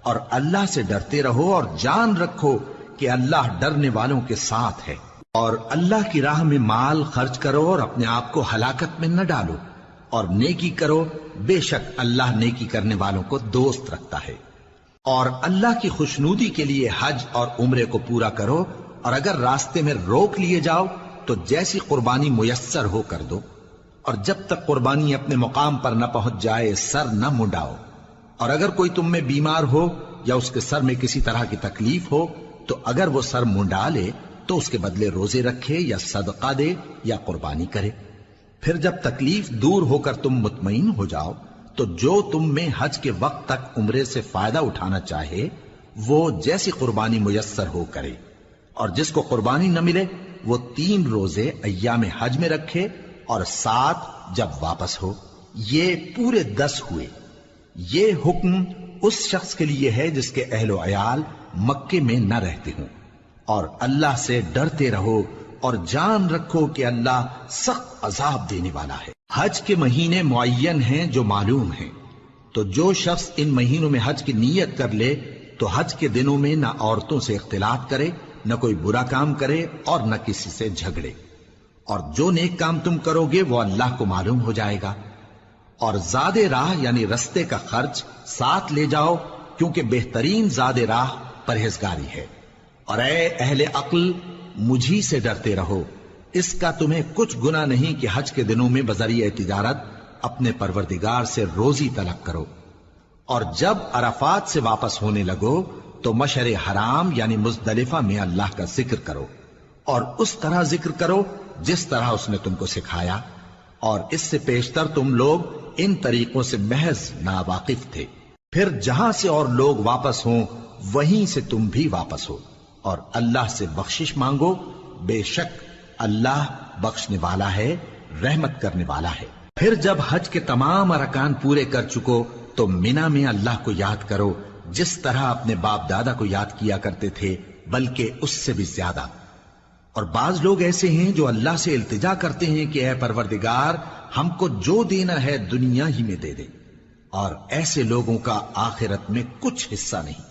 اور اللہ سے ڈرتے رہو اور جان رکھو کہ اللہ ڈرنے والوں کے ساتھ ہے۔ اور اللہ کی راہ میں مال خرچ کرو اور اپنے آپ کو ہلاکت میں نہ ڈالو، اور نیکی کرو، بے شک اللہ نیکی کرنے والوں کو دوست رکھتا ہے۔ اور اللہ کی خوشنودی کے لیے حج اور عمرے کو پورا کرو، اور اگر راستے میں روک لیے جاؤ تو جیسی قربانی میسر ہو کر دو، اور جب تک قربانی اپنے مقام پر نہ پہنچ جائے سر نہ منڈاؤ۔ اور اگر کوئی تم میں بیمار ہو یا اس کے سر میں کسی طرح کی تکلیف ہو تو اگر وہ سر منڈا لے تو اس کے بدلے روزے رکھے یا صدقہ دے یا قربانی کرے۔ پھر جب تکلیف دور ہو کر تم مطمئن ہو جاؤ تو جو تم میں حج کے وقت تک عمرے سے فائدہ اٹھانا چاہے وہ جیسی قربانی میسر ہو کرے، اور جس کو قربانی نہ ملے وہ 3 روزے ایام حج میں رکھے اور 7 جب واپس ہو، یہ پورے 10 ہوئے۔ یہ حکم اس شخص کے لیے ہے جس کے اہل و عیال مکے میں نہ رہتے ہوں۔ اور اللہ سے ڈرتے رہو اور جان رکھو کہ اللہ سخت عذاب دینے والا ہے۔ حج کے مہینے معین ہیں جو معلوم ہیں، تو جو شخص ان مہینوں میں حج کی نیت کر لے تو حج کے دنوں میں نہ عورتوں سے اختلاط کرے، نہ کوئی برا کام کرے اور نہ کسی سے جھگڑے۔ اور جو نیک کام تم کرو گے وہ اللہ کو معلوم ہو جائے گا۔ اور زاد راہ یعنی رستے کا خرچ ساتھ لے جاؤ، کیونکہ بہترین زاد راہ پرہیزگاری ہے۔ اور اے اہل عقل مجھی سے ڈرتے رہو، اس کا تمہیں کچھ گناہ نہیں کہ حج کے دنوں میں بذریعہ تجارت اپنے پروردگار سے روزی طلب کرو۔ اور جب عرفات سے واپس ہونے لگو تو مشعر حرام یعنی مزدلفہ میں اللہ کا ذکر کرو، اور اس طرح ذکر کرو جس طرح اس نے تم کو سکھایا، اور اس سے پیشتر تم لوگ ان طریقوں سے محض ناواقف تھے۔ پھر جہاں سے اور لوگ واپس ہوں وہیں سے تم بھی واپس ہو، اور اللہ سے بخشش مانگو، بے شک اللہ بخشنے والا ہے، رحمت کرنے والا ہے۔ پھر جب حج کے تمام ارکان پورے کر چکو تو مینا میں اللہ کو یاد کرو جس طرح اپنے باپ دادا کو یاد کیا کرتے تھے، بلکہ اس سے بھی زیادہ۔ اور بعض لوگ ایسے ہیں جو اللہ سے التجا کرتے ہیں کہ اے پروردگار ہم کو جو دینا ہے دنیا ہی میں دے دے، اور ایسے لوگوں کا آخرت میں کچھ حصہ نہیں۔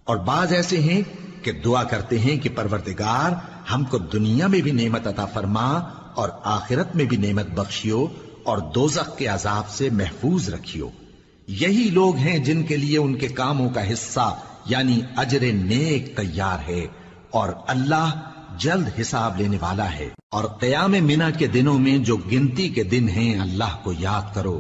اور بعض ایسے ہیں کہ دعا کرتے ہیں کہ پروردگار ہم کو دنیا میں بھی نعمت عطا فرما اور آخرت میں بھی نعمت بخشیو اور دوزخ کے عذاب سے محفوظ رکھیو۔ یہی لوگ ہیں جن کے لیے ان کے کاموں کا حصہ یعنی اجر نیک تیار ہے، اور اللہ جلد حساب لینے والا ہے۔ اور قیام منا کے دنوں میں جو گنتی کے دن ہیں اللہ کو یاد کرو،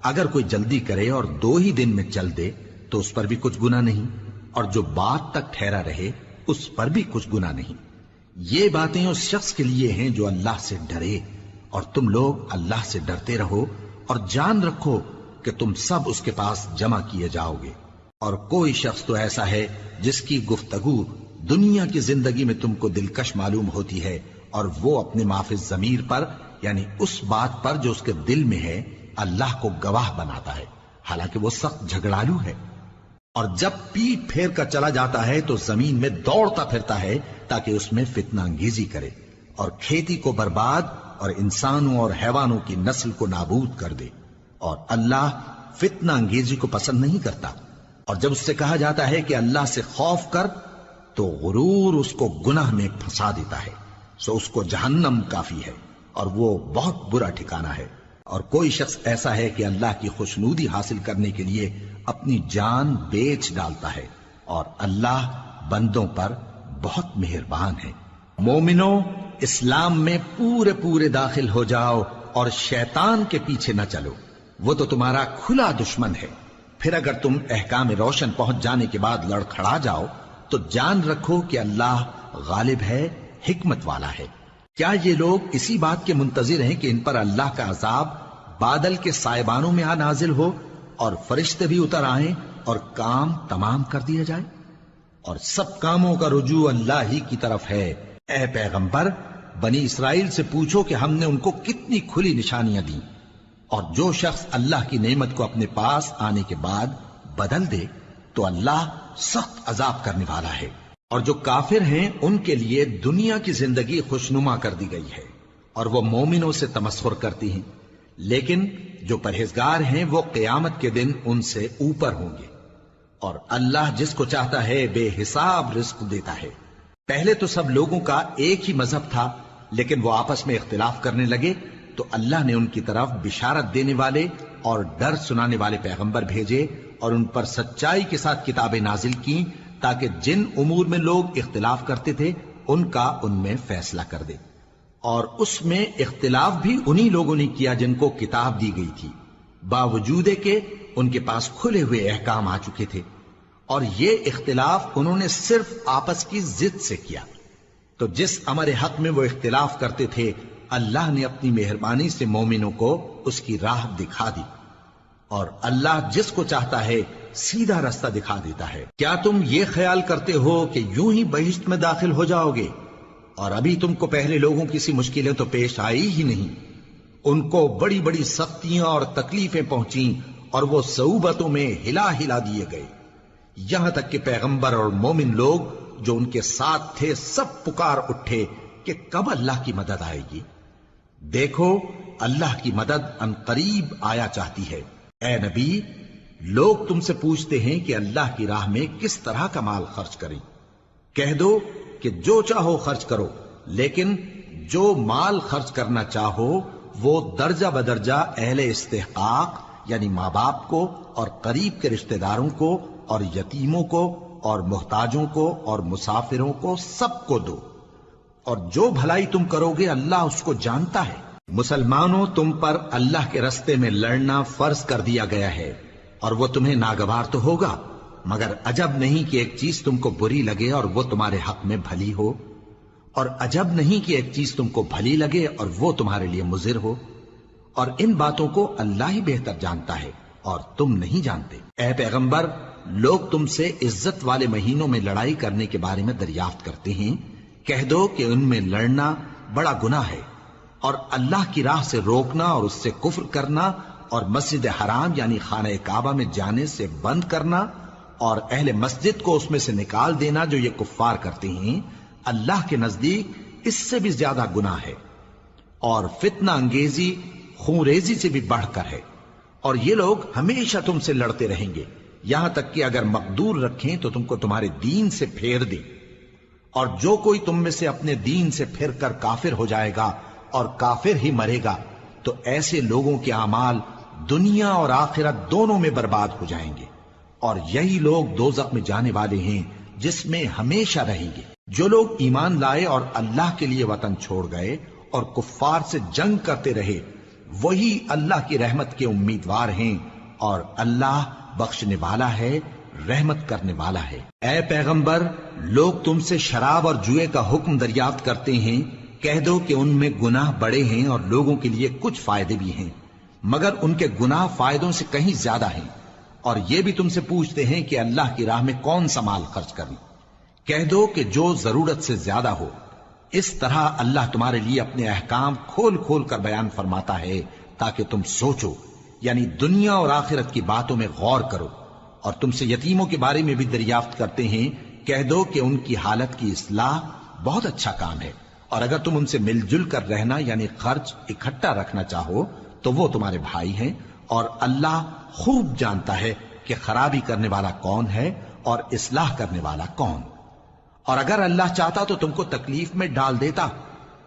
اگر کوئی جلدی کرے اور 2 ہی دن میں چل دے تو اس پر بھی کچھ گناہ نہیں، اور جو بات تک ٹھہرا رہے اس پر بھی کچھ گناہ نہیں۔ یہ باتیں اس شخص کے لیے ہیں جو اللہ سے ڈرے، اور تم لوگ اللہ سے ڈرتے رہو اور جان رکھو کہ تم سب اس کے پاس جمع کیے جاؤ گے۔ اور کوئی شخص تو ایسا ہے جس کی گفتگو دنیا کی زندگی میں تم کو دلکش معلوم ہوتی ہے، اور وہ اپنے معافی ضمیر پر یعنی اس بات پر جو اس کے دل میں ہے اللہ کو گواہ بناتا ہے، حالانکہ وہ سخت جھگڑالو ہے۔ اور جب پیٹ پھیر کر چلا جاتا ہے تو زمین میں دوڑتا پھرتا ہے تاکہ اس میں فتنہ انگیزی کرے اور کھیتی کو برباد اور انسانوں اور حیوانوں کی نسل کو نابود کر دے۔ اور اللہ فتنہ انگیزی کو پسند نہیں کرتا، اور جب اس سے کہا جاتا ہے کہ اللہ سے خوف کر تو غرور اس کو گناہ میں پھنسا دیتا ہے، سو اس کو جہنم کافی ہے اور وہ بہت برا ٹھکانہ ہے۔ اور کوئی شخص ایسا ہے کہ اللہ کی خوشنودی حاصل کرنے کے لیے اپنی جان بیچ ڈالتا ہے، اور اللہ بندوں پر بہت مہربان ہے۔ مومنوں، اسلام میں پورے پورے داخل ہو جاؤ اور شیطان کے پیچھے نہ چلو، وہ تو تمہارا کھلا دشمن ہے۔ پھر اگر تم احکام روشن پہنچ جانے کے بعد لڑکھڑا جاؤ تو جان رکھو کہ اللہ غالب ہے، حکمت والا ہے۔ کیا یہ لوگ اسی بات کے منتظر ہیں کہ ان پر اللہ کا عذاب بادل کے سائبانوں میں آ نازل ہو اور فرشتے بھی اتر آئیں اور کام تمام کر دیا جائے؟ اور سب کاموں کا رجوع اللہ ہی کی طرف ہے۔ اے پیغمبر، بنی اسرائیل سے پوچھو کہ ہم نے ان کو کتنی کھلی نشانیاں دیں، اور جو شخص اللہ کی نعمت کو اپنے پاس آنے کے بعد بدل دے تو اللہ سخت عذاب کرنے والا ہے۔ اور جو کافر ہیں ان کے لیے دنیا کی زندگی خوشنما کر دی گئی ہے، اور وہ مومنوں سے تمسخر کرتی ہیں، لیکن جو پرہیزگار ہیں وہ قیامت کے دن ان سے اوپر ہوں گے۔ اور اللہ جس کو چاہتا ہے بے حساب رزق دیتا ہے۔ پہلے تو سب لوگوں کا ایک ہی مذہب تھا، لیکن وہ آپس میں اختلاف کرنے لگے تو اللہ نے ان کی طرف بشارت دینے والے اور ڈر سنانے والے پیغمبر بھیجے، اور ان پر سچائی کے ساتھ کتابیں نازل کی تاکہ جن امور میں لوگ اختلاف کرتے تھے ان کا ان میں فیصلہ کر دے۔ اور اس میں اختلاف بھی انہی لوگوں نے کیا جن کو کتاب دی گئی تھی، باوجود کہ ان کے پاس کھلے ہوئے احکام آ چکے تھے، اور یہ اختلاف انہوں نے صرف آپس کی ضد سے کیا۔ تو جس امر حق میں وہ اختلاف کرتے تھے اللہ نے اپنی مہربانی سے مومنوں کو اس کی راہ دکھا دی، اور اللہ جس کو چاہتا ہے سیدھا رستہ دکھا دیتا ہے۔ کیا تم یہ خیال کرتے ہو کہ یوں ہی بہشت میں داخل ہو جاؤ گے، اور ابھی تم کو پہلے لوگوں کی سی مشکلیں تو پیش آئی ہی نہیں؟ ان کو بڑی بڑی سختیاں اور تکلیفیں پہنچیں، اور وہ صعوبتوں میں ہلا ہلا دیے گئے، یہاں تک کہ پیغمبر اور مومن لوگ جو ان کے ساتھ تھے سب پکار اٹھے کہ کب اللہ کی مدد آئے گی۔ دیکھو اللہ کی مدد ان قریب آیا چاہتی ہے۔ اے نبی، لوگ تم سے پوچھتے ہیں کہ اللہ کی راہ میں کس طرح کا مال خرچ کریں۔ کہہ دو کہ جو چاہو خرچ کرو، لیکن جو مال خرچ کرنا چاہو وہ درجہ بدرجہ اہل استحقاق یعنی ماں باپ کو اور قریب کے رشتہ داروں کو اور یتیموں کو اور محتاجوں کو اور مسافروں کو سب کو دو، اور جو بھلائی تم کرو گے اللہ اس کو جانتا ہے۔ مسلمانوں، تم پر اللہ کے رستے میں لڑنا فرض کر دیا گیا ہے، اور وہ تمہیں ناگوار تو ہوگا، مگر عجب نہیں کہ ایک چیز تم کو بری لگے اور وہ تمہارے حق میں بھلی ہو، اور عجب نہیں کہ ایک چیز تم کو بھلی لگے اور وہ تمہارے لیے مضر ہو، اور ان باتوں کو اللہ ہی بہتر جانتا ہے اور تم نہیں جانتے۔ اے پیغمبر، لوگ تم سے عزت والے مہینوں میں لڑائی کرنے کے بارے میں دریافت کرتے ہیں، کہہ دو کہ ان میں لڑنا بڑا گناہ ہے، اور اللہ کی راہ سے روکنا اور اس سے کفر کرنا اور مسجد حرام یعنی خانہ کعبہ میں جانے سے بند کرنا اور اہل مسجد کو اس میں سے نکال دینا جو یہ کفار کرتے ہیں، اللہ کے نزدیک اس سے بھی زیادہ گناہ ہے، اور فتنہ انگیزی خونریزی سے بھی بڑھ کر ہے۔ اور یہ لوگ ہمیشہ تم سے لڑتے رہیں گے، یہاں تک کہ اگر مقدور رکھیں تو تم کو تمہارے دین سے پھیر دیں، اور جو کوئی تم میں سے اپنے دین سے پھر کر کافر ہو جائے گا اور کافر ہی مرے گا تو ایسے لوگوں کے اعمال دنیا اور آخرت دونوں میں برباد ہو جائیں گے، اور یہی لوگ دوزخ میں جانے والے ہیں جس میں ہمیشہ رہیں گے۔ جو لوگ ایمان لائے اور اللہ کے لیے وطن چھوڑ گئے اور کفار سے جنگ کرتے رہے وہی اللہ کی رحمت کے امیدوار ہیں، اور اللہ بخشنے والا ہے، رحمت کرنے والا ہے۔ اے پیغمبر، لوگ تم سے شراب اور جوئے کا حکم دریافت کرتے ہیں، کہہ دو کہ ان میں گناہ بڑے ہیں اور لوگوں کے لیے کچھ فائدے بھی ہیں، مگر ان کے گناہ فائدوں سے کہیں زیادہ ہیں۔ اور یہ بھی تم سے پوچھتے ہیں کہ اللہ کی راہ میں کون سا مال خرچ کریں، کہہ دو کہ جو ضرورت سے زیادہ ہو۔ اس طرح اللہ تمہارے لیے اپنے احکام کھول کھول کر بیان فرماتا ہے تاکہ تم سوچو، یعنی دنیا اور آخرت کی باتوں میں غور کرو۔ اور تم سے یتیموں کے بارے میں بھی دریافت کرتے ہیں، کہہ دو کہ ان کی حالت کی اصلاح بہت اچھا کام ہے، اور اگر تم ان سے مل جل کر رہنا یعنی خرچ اکٹھا رکھنا چاہو تو وہ تمہارے بھائی ہیں اور اللہ خوب جانتا ہے کہ خرابی کرنے والا کون ہے اور اصلاح کرنے والا کون. اور اگر اللہ چاہتا تو تم کو تکلیف میں ڈال دیتا.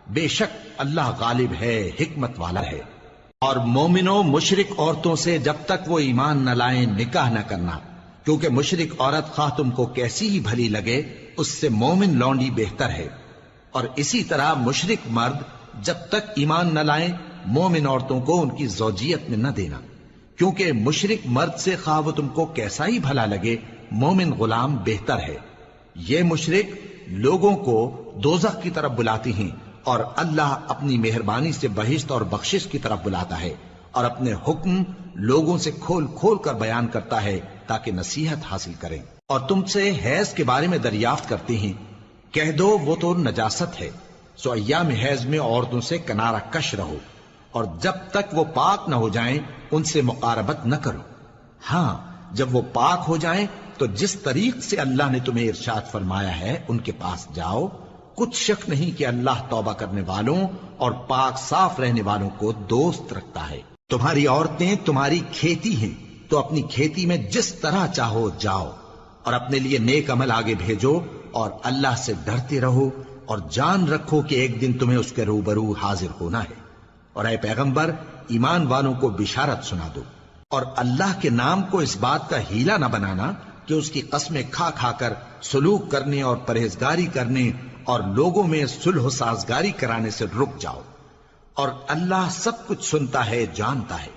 بے شک اللہ غالب ہے، حکمت والا ہے. اور مومنوں مشرک عورتوں سے جب تک وہ ایمان نہ لائیں نکاح نہ کرنا، کیونکہ مشرک عورت خواہ تم کو کیسی ہی بھلی لگے اس سے مومن لونڈی بہتر ہے. اور اسی طرح مشرک مرد جب تک ایمان نہ لائیں مومن عورتوں کو ان کی زوجیت میں نہ دینا، کیونکہ مشرک مرد سے خواہ وہ تم کو کیسا ہی بھلا لگے مومن غلام بہتر ہے. یہ مشرک لوگوں کو دوزخ کی طرف بلاتی ہیں اور اللہ اپنی مہربانی سے بہشت اور بخشش کی طرف بلاتا ہے اور اپنے حکم لوگوں سے کھول کھول کر بیان کرتا ہے تاکہ نصیحت حاصل کریں. اور تم سے حیض کے بارے میں دریافت کرتے ہیں، کہہ دو وہ تو نجاست ہے، سو ایام حیض میں عورتوں سے کنارہ کش رہو، اور جب تک وہ پاک نہ ہو جائیں ان سے مقاربت نہ کرو. ہاں جب وہ پاک ہو جائیں تو جس طریق سے اللہ نے تمہیں ارشاد فرمایا ہے ان کے پاس جاؤ. کچھ شک نہیں کہ اللہ توبہ کرنے والوں اور پاک صاف رہنے والوں کو دوست رکھتا ہے. تمہاری عورتیں تمہاری کھیتی ہیں تو اپنی کھیتی میں جس طرح چاہو جاؤ، اور اپنے لیے نیک عمل آگے بھیجو اور اللہ سے ڈرتے رہو، اور جان رکھو کہ ایک دن تمہیں اس کے روبرو حاضر ہونا ہے. اور اے پیغمبر ایمان والوں کو بشارت سنا دو، اور اللہ کے نام کو اس بات کا ہیلا نہ بنانا کہ اس کی قسمیں کھا کھا کر سلوک کرنے اور پرہیزگاری کرنے اور لوگوں میں صلح و سازگاری کرانے سے رک جاؤ. اور اللہ سب کچھ سنتا ہے، جانتا ہے.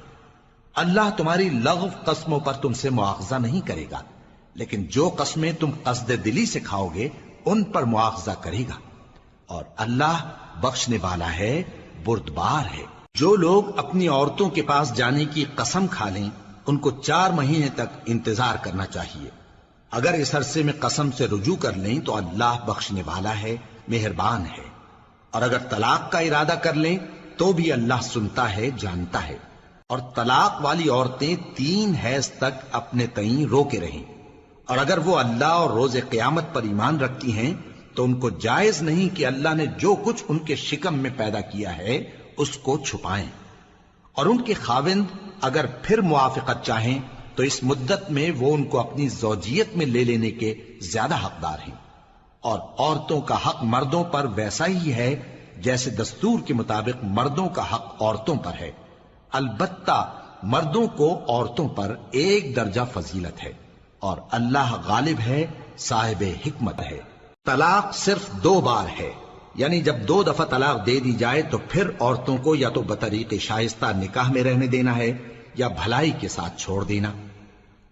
اللہ تمہاری لغو قسموں پر تم سے مواخذہ نہیں کرے گا، لیکن جو قسمیں تم قصد دلی سے کھاؤ گے ان پر مواخذہ کرے گا. اور اللہ بخشنے والا ہے، بردبار ہے. جو لوگ اپنی عورتوں کے پاس جانے کی قسم کھا لیں ان کو 4 مہینے تک انتظار کرنا چاہیے. اگر اس عرصے میں قسم سے رجوع کر لیں تو اللہ بخشنے والا ہے، مہربان ہے. اور اگر طلاق کا ارادہ کر لیں تو بھی اللہ سنتا ہے، جانتا ہے. اور طلاق والی عورتیں 3 حیض تک اپنے تئیں روکے رہیں. اور اگر وہ اللہ اور روز قیامت پر ایمان رکھتی ہیں تو ان کو جائز نہیں کہ اللہ نے جو کچھ ان کے شکم میں پیدا کیا ہے اس کو چھپائیں. اور ان کے خاوند اگر پھر موافقت چاہیں تو اس مدت میں وہ ان کو اپنی زوجیت میں لے لینے کے زیادہ حقدار ہیں. اور عورتوں کا حق مردوں پر ویسا ہی ہے جیسے دستور کے مطابق مردوں کا حق عورتوں پر ہے. البتہ مردوں کو عورتوں پر 1 درجہ فضیلت ہے، اور اللہ غالب ہے، صاحب حکمت ہے. طلاق صرف 2 بار ہے، یعنی جب 2 دفعہ طلاق دے دی جائے تو پھر عورتوں کو یا تو بطریق شائستہ نکاح میں رہنے دینا ہے یا بھلائی کے ساتھ چھوڑ دینا.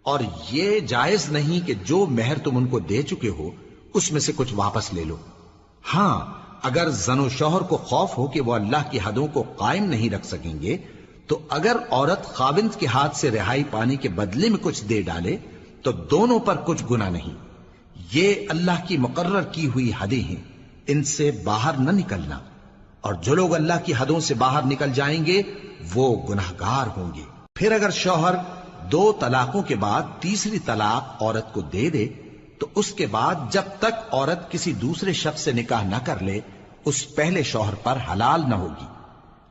اور یہ جائز نہیں کہ جو مہر تم ان کو دے چکے ہو اس میں سے کچھ واپس لے لو. ہاں اگر زن و شوہر کو خوف ہو کہ وہ اللہ کی حدوں کو قائم نہیں رکھ سکیں گے تو اگر عورت خاوند کے ہاتھ سے رہائی پانے کے بدلے میں کچھ دے ڈالے تو دونوں پر کچھ گناہ نہیں. یہ اللہ کی مقرر کی ہوئی حدیں ہیں، ان سے باہر نہ نکلنا. اور جو لوگ اللہ کی حدوں سے باہر نکل جائیں گے وہ گناہگار ہوں گے. پھر اگر شوہر 2 طلاقوں کے بعد تیسری طلاق عورت کو دے دے تو اس کے بعد جب تک عورت کسی دوسرے شخص سے نکاح نہ کر لے اس پہلے شوہر پر حلال نہ ہوگی.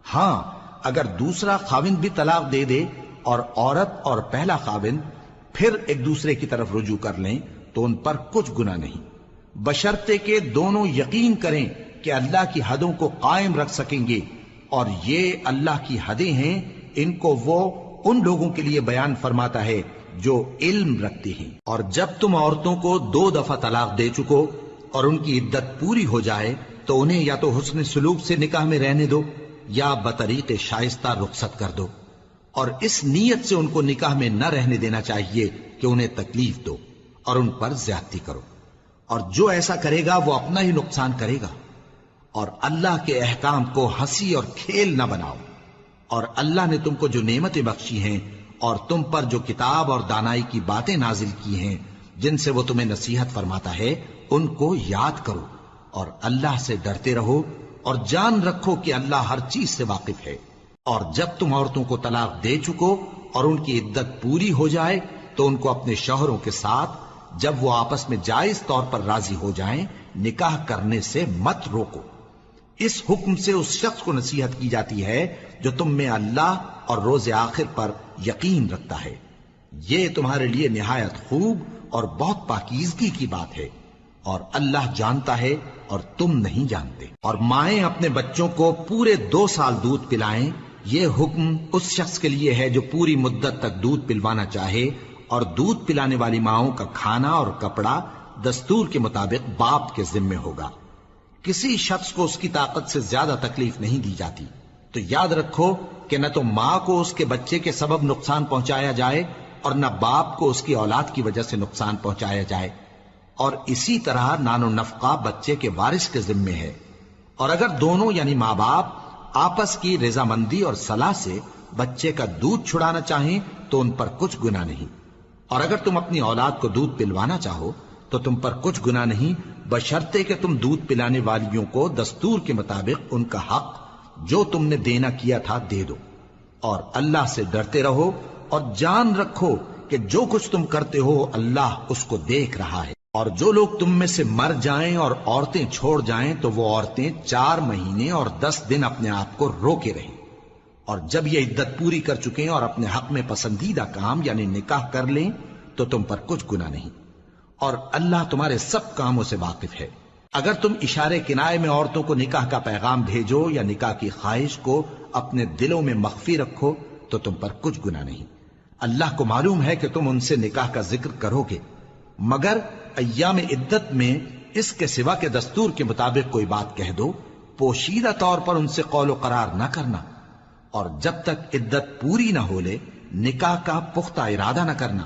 ہاں اگر دوسرا خاوند بھی طلاق دے دے اور عورت اور پہلا خاوند پھر ایک دوسرے کی طرف رجوع کر لیں تو ان پر کچھ گناہ نہیں، بشرطے کہ دونوں یقین کریں کہ اللہ کی حدوں کو قائم رکھ سکیں گے. اور یہ اللہ کی حدیں ہیں، ان کو وہ ان لوگوں کے لیے بیان فرماتا ہے جو علم رکھتے ہیں. اور جب تم عورتوں کو 2 دفعہ طلاق دے چکو اور ان کی عدت پوری ہو جائے تو انہیں یا تو حسن سلوک سے نکاح میں رہنے دو یا بطریق شائستہ رخصت کر دو. اور اس نیت سے ان کو نکاح میں نہ رہنے دینا چاہیے کہ انہیں تکلیف دو اور ان پر زیادتی کرو. اور جو ایسا کرے گا وہ اپنا ہی نقصان کرے گا. اور اللہ کے احکام کو ہنسی اور کھیل نہ بناؤ. اور اللہ نے تم کو جو نعمتیں بخشی ہیں اور تم پر جو کتاب اور دانائی کی باتیں نازل کی ہیں جن سے وہ تمہیں نصیحت فرماتا ہے ان کو یاد کرو اور اللہ سے ڈرتے رہو اور جان رکھو کہ اللہ ہر چیز سے واقف ہے. اور جب تم عورتوں کو طلاق دے چکو اور ان کی عدت پوری ہو جائے تو ان کو اپنے شوہروں کے ساتھ جب وہ آپس میں جائز طور پر راضی ہو جائیں نکاح کرنے سے مت روکو. اس حکم سے اس شخص کو نصیحت کی جاتی ہے جو تم میں اللہ اور روز آخر پر یقین رکھتا ہے. یہ تمہارے لیے نہایت خوب اور بہت پاکیزگی کی بات ہے، اور اللہ جانتا ہے اور تم نہیں جانتے. اور مائیں اپنے بچوں کو پورے 2 سال دودھ پلائیں. یہ حکم اس شخص کے لیے ہے جو پوری مدت تک دودھ پلوانا چاہے، اور دودھ پلانے والی ماؤں کا کھانا اور کپڑا دستور کے مطابق باپ کے ذمے ہوگا. کسی شخص کو اس کی طاقت سے زیادہ تکلیف نہیں دی جاتی. تو یاد رکھو کہ نہ تو ماں کو اس کے بچے کے سبب نقصان پہنچایا جائے اور نہ باپ کو اس کی اولاد کی وجہ سے نقصان پہنچایا جائے. اور اسی طرح نان و نفقہ بچے کے وارث کے ذمے ہے. اور اگر دونوں یعنی ماں باپ آپس کی رضامندی اور صلاح سے بچے کا دودھ چھڑانا چاہیں تو ان پر کچھ گناہ نہیں. اور اگر تم اپنی اولاد کو دودھ پلوانا چاہو تو تم پر کچھ گناہ نہیں، بشرطے کہ تم دودھ پلانے والیوں کو دستور کے مطابق ان کا حق جو تم نے دینا کیا تھا دے دو. اور اللہ سے ڈرتے رہو اور جان رکھو کہ جو کچھ تم کرتے ہو اللہ اس کو دیکھ رہا ہے. اور جو لوگ تم میں سے مر جائیں اور عورتیں چھوڑ جائیں تو وہ عورتیں 4 مہینے اور 10 دن اپنے آپ کو روکے رہیں. اور جب یہ عدت پوری کر چکیں اور اپنے حق میں پسندیدہ کام یعنی نکاح کر لیں تو تم پر کچھ گناہ نہیں، اور اللہ تمہارے سب کاموں سے واقف ہے. اگر تم اشارے کنائے میں عورتوں کو نکاح کا پیغام بھیجو یا نکاح کی خواہش کو اپنے دلوں میں مخفی رکھو تو تم پر کچھ گناہ نہیں. اللہ کو معلوم ہے کہ تم ان سے نکاح کا ذکر کرو گے، مگر ایام عدت میں اس کے سوا کے دستور کے مطابق کوئی بات کہہ دو، پوشیدہ طور پر ان سے قول و قرار نہ کرنا. اور جب تک عدت پوری نہ ہو لے نکاح کا پختہ ارادہ نہ کرنا.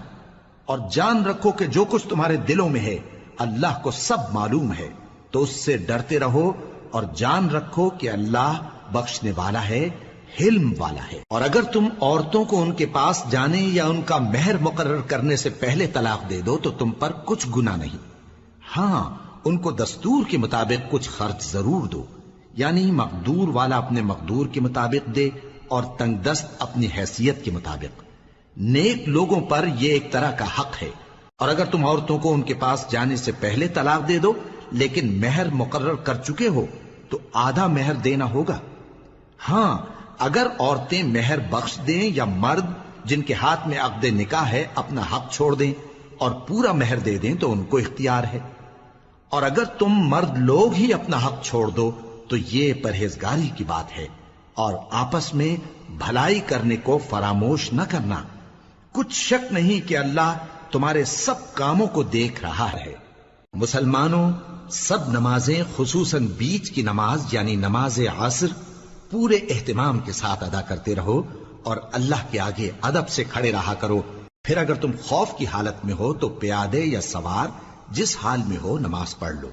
اور جان رکھو کہ جو کچھ تمہارے دلوں میں ہے اللہ کو سب معلوم ہے. تو اس سے ڈرتے رہو اور جان رکھو کہ اللہ بخشنے والا ہے، حلم والا ہے. اور اگر تم عورتوں کو ان کے پاس جانے یا ان کا مہر مقرر کرنے سے پہلے طلاق دے دو تو تم پر کچھ گناہ نہیں. ہاں ان کو دستور کے مطابق کچھ خرچ ضرور دو، یعنی مقدور والا اپنے مقدور کے مطابق دے اور تنگ دست اپنی حیثیت کے مطابق. نیک لوگوں پر یہ ایک طرح کا حق ہے. اور اگر تم عورتوں کو ان کے پاس جانے سے پہلے طلاق دے دو لیکن مہر مقرر کر چکے ہو تو آدھا مہر دینا ہوگا. ہاں اگر عورتیں مہر بخش دیں یا مرد جن کے ہاتھ میں عقد نکاح ہے اپنا حق چھوڑ دیں اور پورا مہر دے دیں تو ان کو اختیار ہے. اور اگر تم مرد لوگ ہی اپنا حق چھوڑ دو تو یہ پرہیزگاری کی بات ہے. اور آپس میں بھلائی کرنے کو فراموش نہ کرنا. کچھ شک نہیں کہ اللہ تمہارے سب کاموں کو دیکھ رہا ہے. مسلمانوں، سب نمازیں خصوصاً بیچ کی نماز یعنی نماز عصر پورے اہتمام کے ساتھ ادا کرتے رہو اور اللہ کے آگے ادب سے کھڑے رہا کرو. پھر اگر تم خوف کی حالت میں ہو تو پیادے یا سوار جس حال میں ہو نماز پڑھ لو.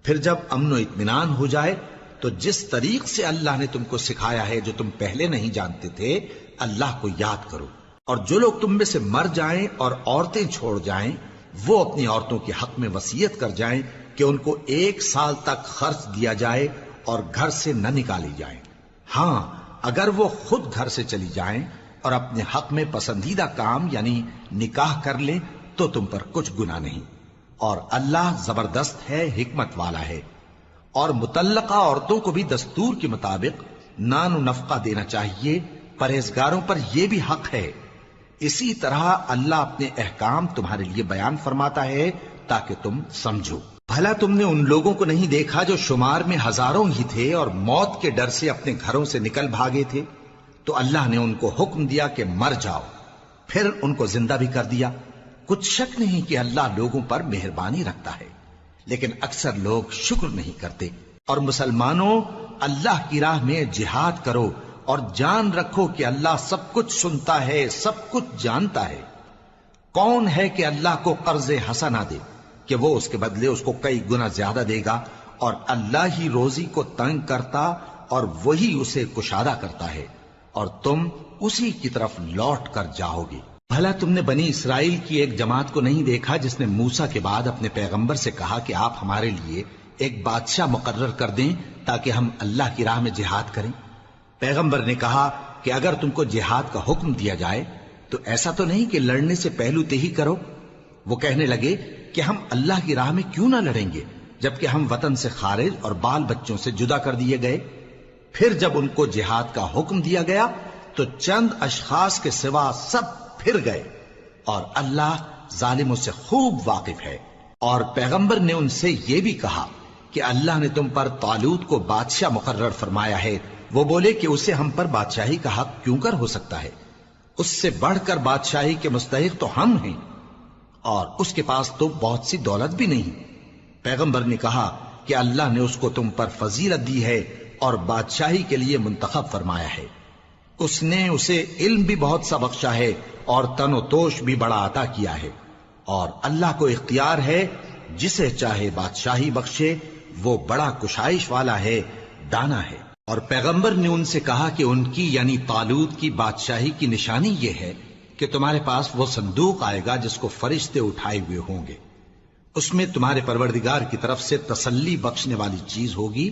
پھر جب امن و اطمینان ہو جائے تو جس طریق سے اللہ نے تم کو سکھایا ہے جو تم پہلے نہیں جانتے تھے اللہ کو یاد کرو. اور جو لوگ تم میں سے مر جائیں اور عورتیں چھوڑ جائیں وہ اپنی عورتوں کے حق میں وصیت کر جائیں کہ ان کو 1 سال تک خرچ دیا جائے اور گھر سے نہ نکالی جائیں. ہاں اگر وہ خود گھر سے چلی جائیں اور اپنے حق میں پسندیدہ کام یعنی نکاح کر لیں تو تم پر کچھ گناہ نہیں. اور اللہ زبردست ہے، حکمت والا ہے. اور مطلقہ عورتوں کو بھی دستور کے مطابق نان و نفقہ دینا چاہیے. پرہیزگاروں پر یہ بھی حق ہے. اسی طرح اللہ اپنے احکام تمہارے لیے بیان فرماتا ہے تاکہ تم سمجھو. بھلا تم نے ان لوگوں کو نہیں دیکھا جو شمار میں ہزاروں ہی تھے اور موت کے ڈر سے اپنے گھروں سے نکل بھاگے تھے؟ تو اللہ نے ان کو حکم دیا کہ مر جاؤ، پھر ان کو زندہ بھی کر دیا. کچھ شک نہیں کہ اللہ لوگوں پر مہربانی رکھتا ہے، لیکن اکثر لوگ شکر نہیں کرتے. اور مسلمانوں، اللہ کی راہ میں جہاد کرو اور جان رکھو کہ اللہ سب کچھ سنتا ہے، سب کچھ جانتا ہے. کون ہے کہ اللہ کو قرض حسنہ دے کہ وہ اس کے بدلے اس کو کئی گنا زیادہ دے گا؟ اور اللہ ہی روزی کو تنگ کرتا اور وہی اسے کشادہ کرتا ہے، اور تم اسی کی طرف لوٹ کر جاؤ گے. بھلا تم نے بنی اسرائیل کی ایک جماعت کو نہیں دیکھا جس نے موسیٰ کے بعد اپنے پیغمبر سے کہا کہ آپ ہمارے لیے ایک بادشاہ مقرر کر دیں تاکہ ہم اللہ کی راہ میں جہاد کریں؟ پیغمبر نے کہا کہ اگر تم کو جہاد کا حکم دیا جائے تو ایسا تو نہیں کہ لڑنے سے پہلو تہی کرو. وہ کہنے لگے کہ ہم اللہ کی راہ میں کیوں نہ لڑیں گے جبکہ ہم وطن سے خارج اور بال بچوں سے جدا کر دیے گئے. پھر جب ان کو جہاد کا حکم دیا گیا تو چند اشخاص کے سوا سب پھر گئے، اور اللہ ظالموں سے خوب واقف ہے. اور پیغمبر نے ان سے یہ بھی کہا کہ اللہ نے تم پر طالوت کو بادشاہ مقرر فرمایا ہے. وہ بولے کہ اسے ہم پر بادشاہی کا حق کیوں کر ہو سکتا ہے؟ اس سے بڑھ کر بادشاہی کے مستحق تو ہم ہیں، اور اس کے پاس تو بہت سی دولت بھی نہیں. پیغمبر نے کہا کہ اللہ نے اس کو تم پر فضیلت دی ہے اور بادشاہی کے لیے منتخب فرمایا ہے. اس نے اسے علم بھی بہت سا بخشا ہے اور تن و توش بھی بڑا عطا کیا ہے. اور اللہ کو اختیار ہے جسے چاہے بادشاہی بخشے. وہ بڑا کشائش والا ہے، دانا ہے. اور پیغمبر نے ان سے کہا کہ ان کی یعنی طالوت کی بادشاہی کی نشانی یہ ہے کہ تمہارے پاس وہ صندوق آئے گا جس کو فرشتے اٹھائے ہوئے ہوں گے. اس میں تمہارے پروردگار کی طرف سے تسلی بخشنے والی چیز ہوگی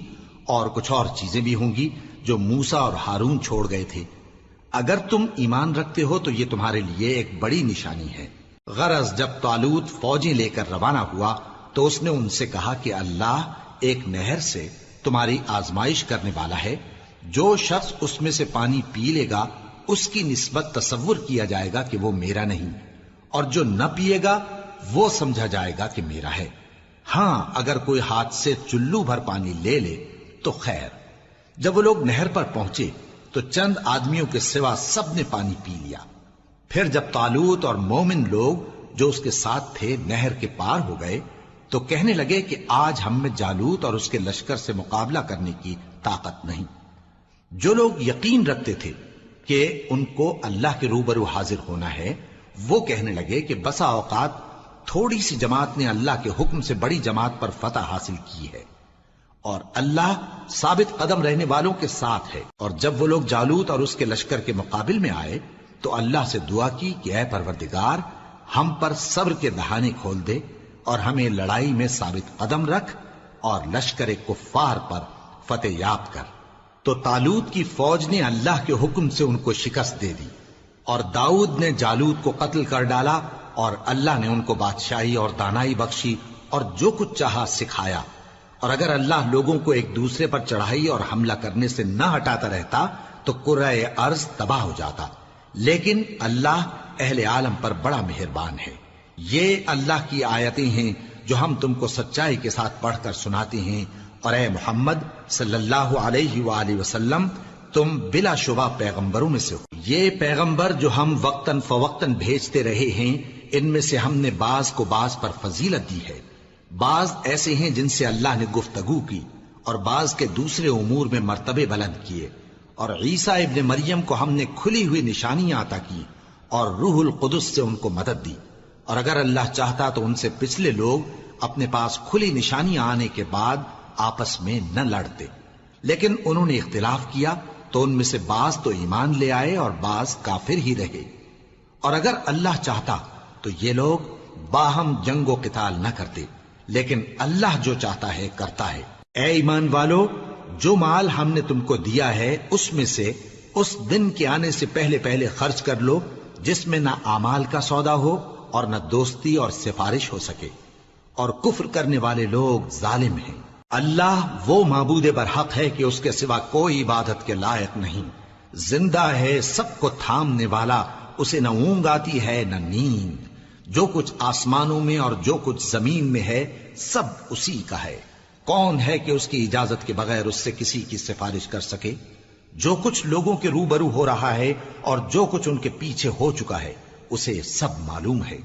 اور کچھ اور چیزیں بھی ہوں گی جو موسیٰ اور ہارون چھوڑ گئے تھے. اگر تم ایمان رکھتے ہو تو یہ تمہارے لیے ایک بڑی نشانی ہے. غرض جب طالوت فوجیں لے کر روانہ ہوا تو اس نے ان سے کہا کہ اللہ ایک نہر سے تمہاری آزمائش کرنے والا ہے. جو شخص اس میں سے پانی پی لے گا اس کی نسبت تصور کیا جائے گا کہ وہ میرا نہیں، اور جو نہ پیے گا وہ سمجھا جائے گا کہ میرا ہے. ہاں اگر کوئی ہاتھ سے چلو بھر پانی لے لے تو خیر. جب وہ لوگ نہر پر پہنچے تو چند آدمیوں کے سوا سب نے پانی پی لیا. پھر جب طالوت اور مومن لوگ جو اس کے ساتھ تھے نہر کے پار ہو گئے تو کہنے لگے کہ آج ہم میں جالوت اور اس کے لشکر سے مقابلہ کرنے کی طاقت نہیں. جو لوگ یقین رکھتے تھے کہ ان کو اللہ کے روبرو حاضر ہونا ہے وہ کہنے لگے کہ بسا اوقات تھوڑی سی جماعت نے اللہ کے حکم سے بڑی جماعت پر فتح حاصل کی ہے، اور اللہ ثابت قدم رہنے والوں کے ساتھ ہے. اور جب وہ لوگ جالوت اور اس کے لشکر کے مقابل میں آئے تو اللہ سے دعا کی کہ اے پروردگار ہم پر صبر کے دہانے کھول دے اور ہمیں لڑائی میں ثابت قدم رکھ اور لشکر کفار پر فتح یاب کر. تو طالوت کی فوج نے اللہ کے حکم سے ان کو شکست دے دی، اور داؤد نے جالوت کو قتل کر ڈالا، اور اللہ نے ان کو بادشاہی اور دانائی بخشی اور جو کچھ چاہا سکھایا. اور اگر اللہ لوگوں کو ایک دوسرے پر چڑھائی اور حملہ کرنے سے نہ ہٹاتا رہتا تو کرۂ ارض تباہ ہو جاتا. لیکن اللہ اہل عالم پر بڑا مہربان ہے. یہ اللہ کی آیتیں ہیں جو ہم تم کو سچائی کے ساتھ پڑھ کر سناتے ہیں. اور اے محمد صلی اللہ علیہ وآلہ وسلم تم بلا شبہ پیغمبروں میں سے ہو. یہ پیغمبر جو ہم وقتاً فوقتاً بھیجتے رہے ہیں ان میں سے ہم نے بعض کو بعض پر فضیلت دی ہے. بعض ایسے ہیں جن سے اللہ نے گفتگو کی اور بعض کے دوسرے امور میں مرتبے بلند کیے. اور عیسیٰ ابن مریم کو ہم نے کھلی ہوئی نشانیاں عطا کی اور روح القدس سے ان کو مدد دی. اور اگر اللہ چاہتا تو ان سے پچھلے لوگ اپنے پاس کھلی نشانیاں آنے کے بعد آپس میں نہ لڑتے، لیکن انہوں نے اختلاف کیا تو ان میں سے بعض تو ایمان لے آئے اور بعض کافر ہی رہے. اور اگر اللہ چاہتا تو یہ لوگ باہم جنگ و قتال نہ کرتے، لیکن اللہ جو چاہتا ہے کرتا ہے. اے ایمان والو، جو مال ہم نے تم کو دیا ہے اس میں سے اس دن کے آنے سے پہلے پہلے خرچ کر لو جس میں نہ اعمال کا سودا ہو اور نہ دوستی اور سفارش ہو سکے. اور کفر کرنے والے لوگ ظالم ہیں. اللہ وہ معبود برحق ہے کہ اس کے سوا کوئی عبادت کے لائق نہیں. زندہ ہے، سب کو تھامنے والا، اسے نہ اونگ آتی ہے نہ نیند. جو کچھ آسمانوں میں اور جو کچھ زمین میں ہے سب اسی کا ہے. کون ہے کہ اس کی اجازت کے بغیر اس سے کسی کی سفارش کر سکے؟ جو کچھ لوگوں کے روبرو ہو رہا ہے اور جو کچھ ان کے پیچھے ہو چکا ہے اسے سب معلوم ہے،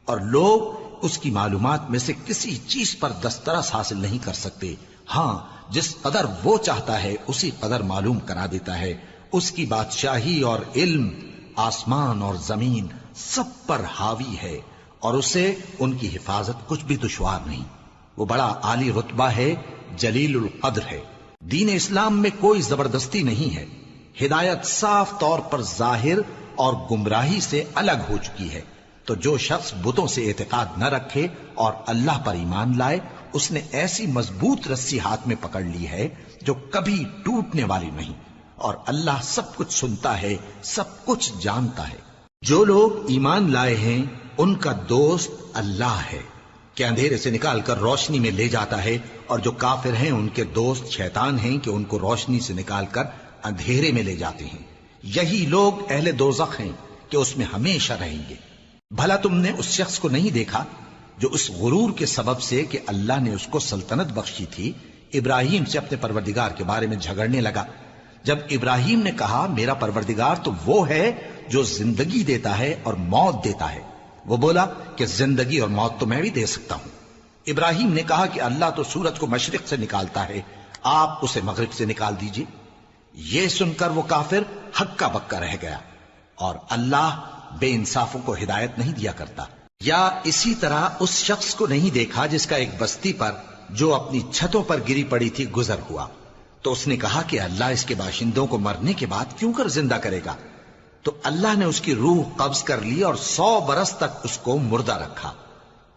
اور لوگ اس کی معلومات میں سے کسی چیز پر دسترس حاصل نہیں کر سکتے. ہاں جس قدر وہ چاہتا ہے اسی قدر معلوم کرا دیتا ہے. اس کی بادشاہی اور علم آسمان اور زمین سب پر حاوی ہے، اور اسے ان کی حفاظت کچھ بھی دشوار نہیں. وہ بڑا عالی رتبہ ہے، جلیل القدر ہے. دین اسلام میں کوئی زبردستی نہیں ہے. ہدایت صاف طور پر ظاہر اور گمراہی سے الگ ہو چکی ہے. تو جو شخص بتوں سے اعتقاد نہ رکھے اور اللہ پر ایمان لائے اس نے ایسی مضبوط رسی ہاتھ میں پکڑ لی ہے جو کبھی ٹوٹنے والی نہیں. اور اللہ سب کچھ سنتا ہے، سب کچھ جانتا ہے. جو لوگ ایمان لائے ہیں ان کا دوست اللہ ہے، کہ اندھیرے سے نکال کر روشنی میں لے جاتا ہے، اور جو کافر ہیں ان کے دوست شیطان ہیں کہ ان کو روشنی سے نکال کر اندھیرے میں لے جاتے ہیں۔ یہی لوگ اہل دوزخ ہیں کہ اس میں ہمیشہ رہیں گے۔ بھلا تم نے اس شخص کو نہیں دیکھا جو اس غرور کے سبب سے کہ اللہ نے اس کو سلطنت بخشی تھی، ابراہیم سے اپنے پروردگار کے بارے میں جھگڑنے لگا؟ جب ابراہیم نے کہا میرا پروردگار تو وہ ہے جو زندگی دیتا ہے اور موت دیتا ہے، وہ بولا کہ زندگی اور موت تو میں بھی دے سکتا ہوں۔ ابراہیم نے کہا کہ اللہ تو سورج کو مشرق سے نکالتا ہے، آپ اسے مغرب سے نکال دیجئے۔ یہ سن کر وہ کافر ہکا بکا رہ گیا، اور اللہ بے انصافوں کو ہدایت نہیں دیا کرتا۔ یا اسی طرح اس شخص کو نہیں دیکھا جس کا ایک بستی پر جو اپنی چھتوں پر گری پڑی تھی گزر ہوا، تو اس نے کہا کہ اللہ اس کے باشندوں کو مرنے کے بعد کیوں کر زندہ کرے گا؟ تو اللہ نے اس کی روح قبض کر لی اور 100 برس تک اس کو مردہ رکھا۔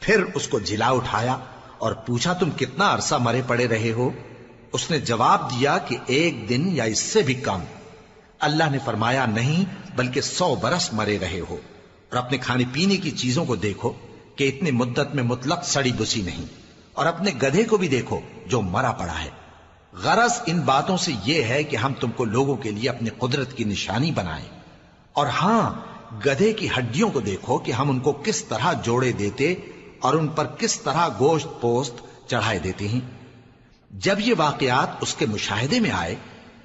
پھر اس کو جلا اٹھایا اور پوچھا تم کتنا عرصہ مرے پڑے رہے ہو؟ اس نے جواب دیا کہ 1 دن یا اس سے بھی کم۔ اللہ نے فرمایا نہیں بلکہ 100 برس مرے رہے ہو، اور اپنے کھانے پینے کی چیزوں کو دیکھو کہ اتنی مدت میں مطلق سڑی بسی نہیں، اور اپنے گدھے کو بھی دیکھو جو مرا پڑا ہے۔ غرض ان باتوں سے یہ ہے کہ ہم تم کو لوگوں کے لیے اپنی قدرت کی نشانی بنائیں، اور ہاں گدھے کی ہڈیوں کو دیکھو کہ ہم ان کو کس طرح جوڑے دیتے اور ان پر کس طرح گوشت پوست چڑھائے دیتے ہیں۔ جب یہ واقعات اس کے مشاہدے میں آئے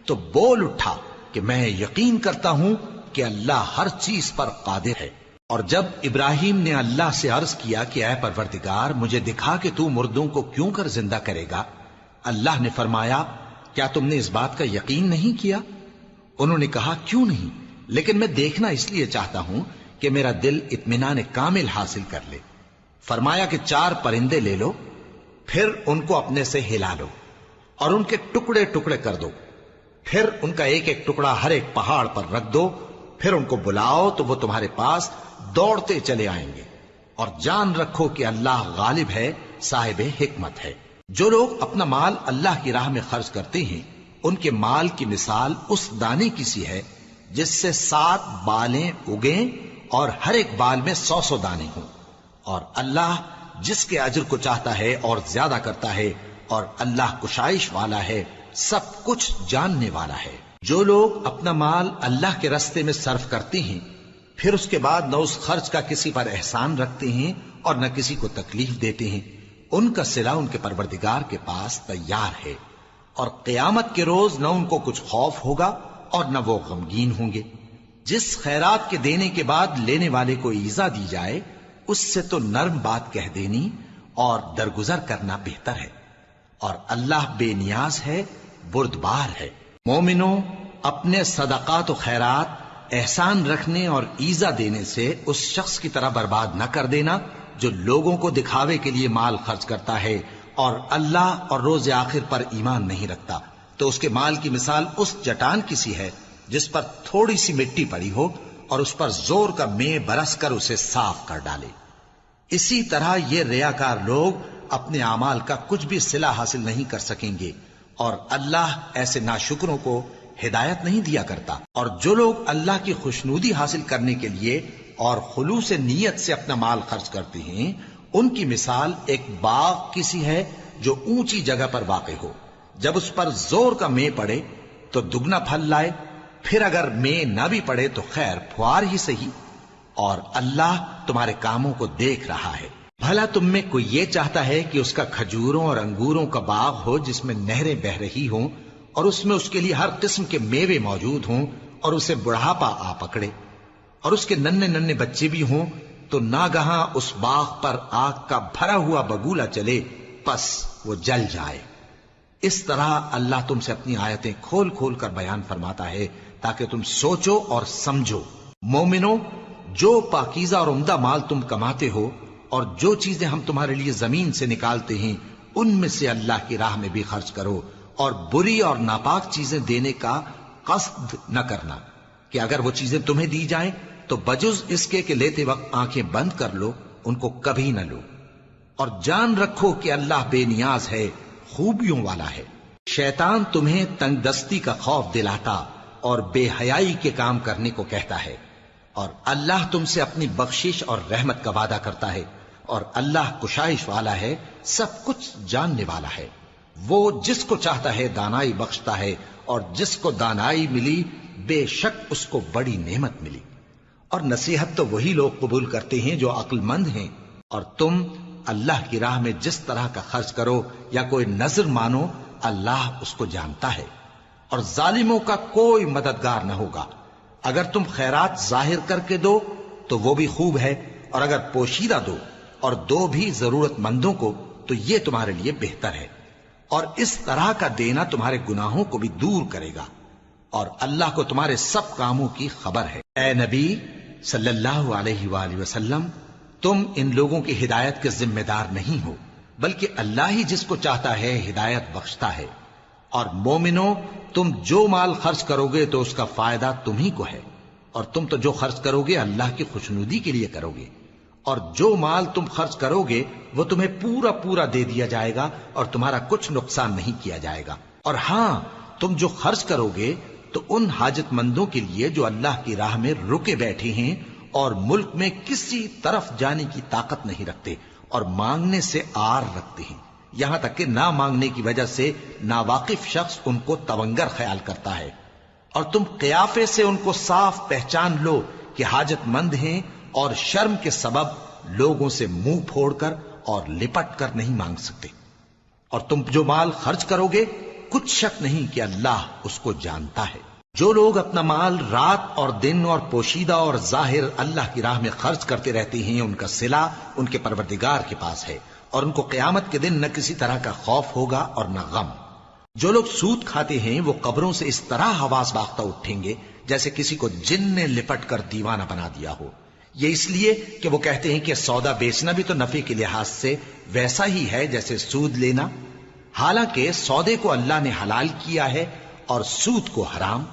تو بول اٹھا کہ میں یقین کرتا ہوں کہ اللہ ہر چیز پر قادر ہے۔ اور جب ابراہیم نے اللہ سے عرض کیا کہ اے پروردگار مجھے دکھا کہ تو مردوں کو کیوں کر زندہ کرے گا، اللہ نے فرمایا کیا تم نے اس بات کا یقین نہیں کیا؟ انہوں نے کہا کیوں نہیں، لیکن میں دیکھنا اس لیے چاہتا ہوں کہ میرا دل اطمینان کامل حاصل کر لے۔ فرمایا کہ 4 پرندے لے لو، پھر ان کو اپنے سے ہلا لو اور ان کے ٹکڑے ٹکڑے کر دو، پھر ان کا ایک ایک ٹکڑا ہر ایک پہاڑ پر رکھ دو، پھر ان کو بلاؤ تو وہ تمہارے پاس دوڑتے چلے آئیں گے، اور جان رکھو کہ اللہ غالب ہے، صاحب حکمت ہے۔ جو لوگ اپنا مال اللہ کی راہ میں خرچ کرتے ہیں ان کے مال کی مثال اس دانے کی سی ہے جس سے 7 بالیں اگیں اور ہر ایک بال میں 100 دانے ہوں، اور اللہ جس کے اجر کو چاہتا ہے اور زیادہ کرتا ہے، اور اللہ کشائش والا ہے، سب کچھ جاننے والا ہے۔ جو لوگ اپنا مال اللہ کے راستے میں صرف کرتے ہیں پھر اس کے بعد نہ اس خرچ کا کسی پر احسان رکھتے ہیں اور نہ کسی کو تکلیف دیتے ہیں، ان کا صلہ ان کے پروردگار کے پاس تیار ہے، اور قیامت کے روز نہ ان کو کچھ خوف ہوگا اور نہ وہ غمگین ہوں گے۔ جس خیرات کے دینے کے بعد لینے والے کو ایذا دی جائے اس سے تو نرم بات کہہ دینی اور درگزر کرنا بہتر ہے، اور اللہ بے نیاز ہے، بردبار ہے۔ مومنوں، اپنے صدقات و خیرات احسان رکھنے اور ایذا دینے سے اس شخص کی طرح برباد نہ کر دینا جو لوگوں کو دکھاوے کے لیے مال خرچ کرتا ہے اور اللہ اور روز آخر پر ایمان نہیں رکھتا، تو اس کے مال کی مثال اس چٹان کی سی ہے جس پر تھوڑی سی مٹی پڑی ہو اور اس پر زور کا مے برس کر اسے صاف کر ڈالے۔ اسی طرح یہ ریاکار لوگ اپنے اعمال کا کچھ بھی صلہ حاصل نہیں کر سکیں گے، اور اللہ ایسے ناشکروں کو ہدایت نہیں دیا کرتا۔ اور جو لوگ اللہ کی خوشنودی حاصل کرنے کے لیے اور خلوص نیت سے اپنا مال خرچ کرتے ہیں ان کی مثال ایک باغ کی سی ہے جو اونچی جگہ پر واقع ہو، جب اس پر زور کا مے پڑے تو دگنا پھل لائے، پھر اگر مے نہ بھی پڑے تو خیر پھوار ہی صحیح، اور اللہ تمہارے کاموں کو دیکھ رہا ہے۔ بھلا تم میں کوئی یہ چاہتا ہے کہ اس کا کھجوروں اور انگوروں کا باغ ہو جس میں نہریں بہ رہی ہوں اور اس میں اس کے لیے ہر قسم کے میوے موجود ہوں، اور اسے بڑھاپا آ پکڑے اور اس کے ننھے ننھے بچے بھی ہوں، تو ناگہاں اس باغ پر آگ کا بھرا ہوا بگولا چلے، پس وہ جل جائے۔ اس طرح اللہ تم سے اپنی آیتیں کھول کھول کر بیان فرماتا ہے تاکہ تم سوچو اور سمجھو۔ مومنو، جو پاکیزہ اور عمدہ مال تم کماتے ہو اور جو چیزیں ہم تمہارے لیے زمین سے نکالتے ہیں ان میں سے اللہ کی راہ میں بھی خرچ کرو، اور بری اور ناپاک چیزیں دینے کا قصد نہ کرنا کہ اگر وہ چیزیں تمہیں دی جائیں تو بجز اس کے کہ لیتے وقت آنکھیں بند کر لو، ان کو کبھی نہ لو، اور جان رکھو کہ اللہ بے نیاز ہے، خوبیوں والا ہے۔ شیطان تمہیں تنگ دستی کا خوف دلاتا اور بے حیائی کے کام کرنے کو کہتا ہے، اور اللہ تم سے اپنی بخشش اور رحمت کا وعدہ کرتا ہے، اور اللہ کشائش والا ہے، سب کچھ جاننے والا ہے۔ وہ جس کو چاہتا ہے دانائی بخشتا ہے، اور جس کو دانائی ملی بے شک اس کو بڑی نعمت ملی۔ اور نصیحت تو وہی لوگ قبول کرتے ہیں جو عقل مند ہیں۔ اور تم اللہ کی راہ میں جس طرح کا خرچ کرو یا کوئی نذر مانو، اللہ اس کو جانتا ہے، اور ظالموں کا کوئی مددگار نہ ہوگا۔ اگر تم خیرات ظاہر کر کے دو تو وہ بھی خوب ہے، اور اگر پوشیدہ دو اور دو بھی ضرورت مندوں کو تو یہ تمہارے لیے بہتر ہے، اور اس طرح کا دینا تمہارے گناہوں کو بھی دور کرے گا، اور اللہ کو تمہارے سب کاموں کی خبر ہے۔ اے نبی صلی اللہ علیہ وآلہ وسلم، تم ان لوگوں کی ہدایت کے ذمہ دار نہیں ہو، بلکہ اللہ ہی جس کو چاہتا ہے ہدایت بخشتا ہے۔ اور مومنو، تم جو مال خرچ کرو گے تو اس کا فائدہ تمہیں کو ہے، اور تم تو جو خرچ کرو گے اللہ کی خوشنودی کے لیے کرو گے، اور جو مال تم خرچ کرو گے وہ تمہیں پورا پورا دے دیا جائے گا، اور تمہارا کچھ نقصان نہیں کیا جائے گا۔ اور ہاں، تم جو خرچ کرو گے تو ان حاجت مندوں کے لیے جو اللہ کی راہ میں رکے بیٹھے ہیں اور ملک میں کسی طرف جانے کی طاقت نہیں رکھتے اور مانگنے سے آر رکھتے ہیں، یہاں تک کہ نہ مانگنے کی وجہ سے ناواقف شخص ان کو تونگر خیال کرتا ہے، اور تم قیافے سے ان کو صاف پہچان لو کہ حاجت مند ہیں، اور شرم کے سبب لوگوں سے منہ پھوڑ کر اور لپٹ کر نہیں مانگ سکتے۔ اور تم جو مال خرچ کرو گے کچھ شک نہیں کہ اللہ اس کو جانتا ہے۔ جو لوگ اپنا مال رات اور دن اور پوشیدہ اور ظاہر اللہ کی راہ میں خرچ کرتے رہتے ہیں، ان کا صلہ ان کے پروردگار کے پاس ہے، اور ان کو قیامت کے دن نہ کسی طرح کا خوف ہوگا اور نہ غم۔ جو لوگ سود کھاتے ہیں وہ قبروں سے اس طرح حواس باختہ اٹھیں گے جیسے کسی کو جن نے لپٹ کر دیوانہ بنا دیا ہو، یہ اس لیے کہ وہ کہتے ہیں کہ سودا بیچنا بھی تو نفع کے لحاظ سے ویسا ہی ہے جیسے سود لینا، حالانکہ سودے کو اللہ نے حلال کیا ہے اور سود کو حرام۔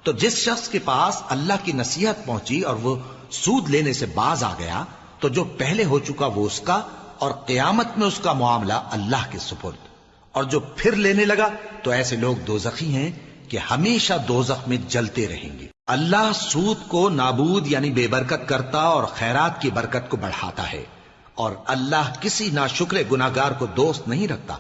تو جس شخص کے پاس اللہ کی نصیحت پہنچی اور وہ سود لینے سے باز آ گیا تو جو پہلے ہو چکا وہ اس کا، اور قیامت میں اس کا معاملہ اللہ کے سپرد۔ اور جو پھر لینے لگا تو ایسے لوگ دوزخی ہیں کہ ہمیشہ دوزخ میں جلتے رہیں گے۔ اللہ سود کو نابود یعنی بے برکت کرتا اور خیرات کی برکت کو بڑھاتا ہے، اور اللہ کسی ناشکر گناہگار کو دوست نہیں رکھتا۔